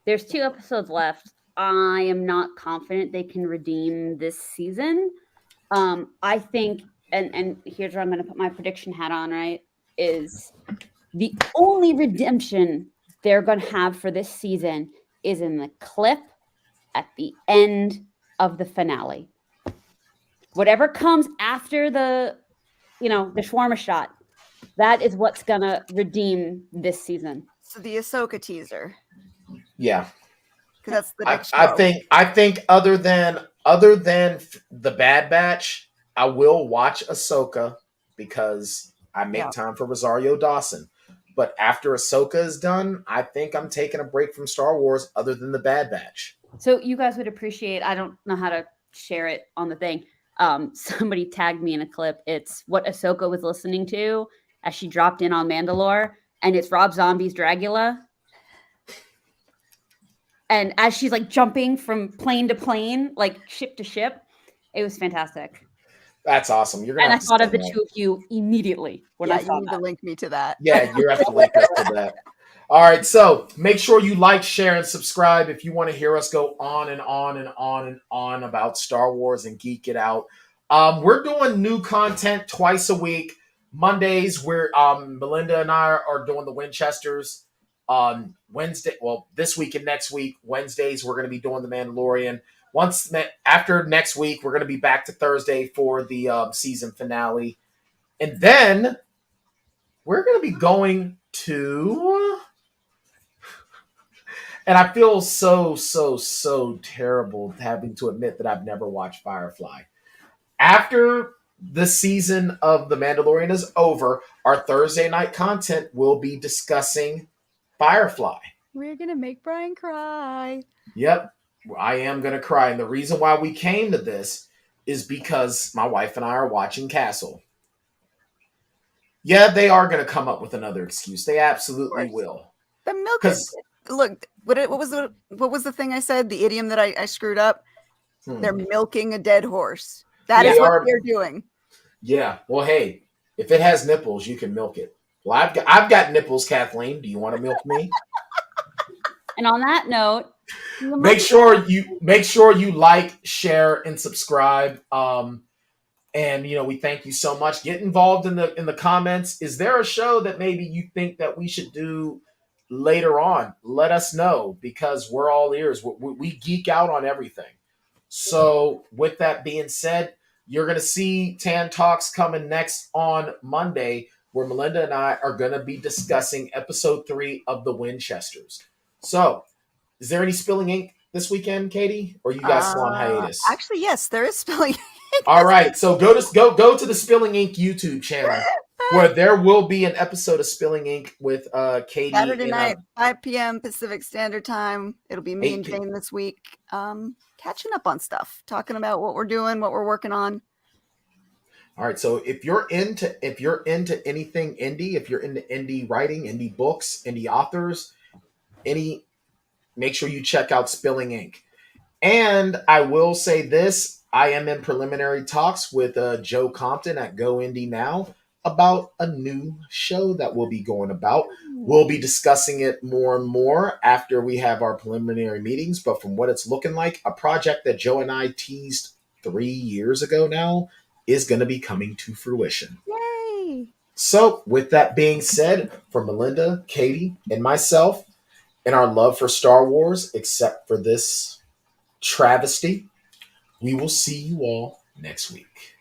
There's 2 episodes left. I am not confident they can redeem this season. I think, and here's where I'm going to put my prediction hat on, right, is the only redemption they're going to have for this season is in the clip at the end of the finale. Whatever comes after the shawarma shot, that is what's going to redeem this season. So the Ahsoka teaser. Yeah. That's the next I think other than the Bad Batch, I will watch Ahsoka because I make time for Rosario Dawson. But after Ahsoka is done, I think I'm taking a break from Star Wars other than the Bad Batch. So you guys would appreciate, I don't know how to share it on the thing. Somebody tagged me in a clip. It's what Ahsoka was listening to as she dropped in on Mandalore. And it's Rob Zombie's Dragula. And as she's like jumping from plane to plane, like ship to ship, it was fantastic. That's awesome. You're gonna And I have to thought of the send that. two of you immediately when Yeah, I you saw need that. to link me to that. Yeah, you have to link us to that. All right, so make sure you like, share, and subscribe if you want to hear us go on and on and on and on about Star Wars and geek it out. We're doing new content twice a week. Mondays, we're Melinda and I are doing the Winchesters. On Wednesday, well, this week and next week, Wednesdays, we're going to be doing the Mandalorian. After next week, we're going to be back to Thursday for the season finale, and then we're going to be going to. And I feel so terrible having to admit that I've never watched Firefly. After the season of The Mandalorian is over, our Thursday night content will be discussing Firefly. We're gonna make Bryan cry. Yep, I am going to cry. And the reason why we came to this is because my wife and I are watching Castle. Yeah, they are going to come up with another excuse. They absolutely will. The milk is look. What was the thing I said? The idiom that I screwed up. They're milking a dead horse. That is what they're doing. Yeah. Well, hey, if it has nipples, you can milk it. Well, I've got nipples, Kathleen. Do you want to milk me? And on that note, make sure you like, share, and subscribe. And we thank you so much. Get involved in the comments. Is there a show that maybe you think that we should do later on? Let us know, because we're all ears. We geek out on everything. So with that being said, you're going to see Tann Talks coming next on Monday, where Melinda and I are going to be discussing episode 3 of the Winchesters. So is there any spilling ink this weekend, Katie? Or you guys still on hiatus? Actually, yes, there is spilling ink. All right, so go to the Spilling Ink YouTube channel, where there will be an episode of Spilling Ink with Katie. Saturday night, 5 p.m. Pacific Standard Time. It'll be me and Jane this week, catching up on stuff, talking about what we're doing, what we're working on. All right, so if you're into anything indie, if you're into indie writing, indie books, indie authors, make sure you check out Spilling Ink. And I will say this. I am in preliminary talks with Joe Compton at Go Indie Now about a new show that we'll be going about. We'll be discussing it more and more after we have our preliminary meetings. But from what it's looking like, a project that Joe and I teased 3 years ago now is going to be coming to fruition. Yay! So with that being said, for Melinda, Katie, and myself, and our love for Star Wars, except for this travesty, we will see you all next week.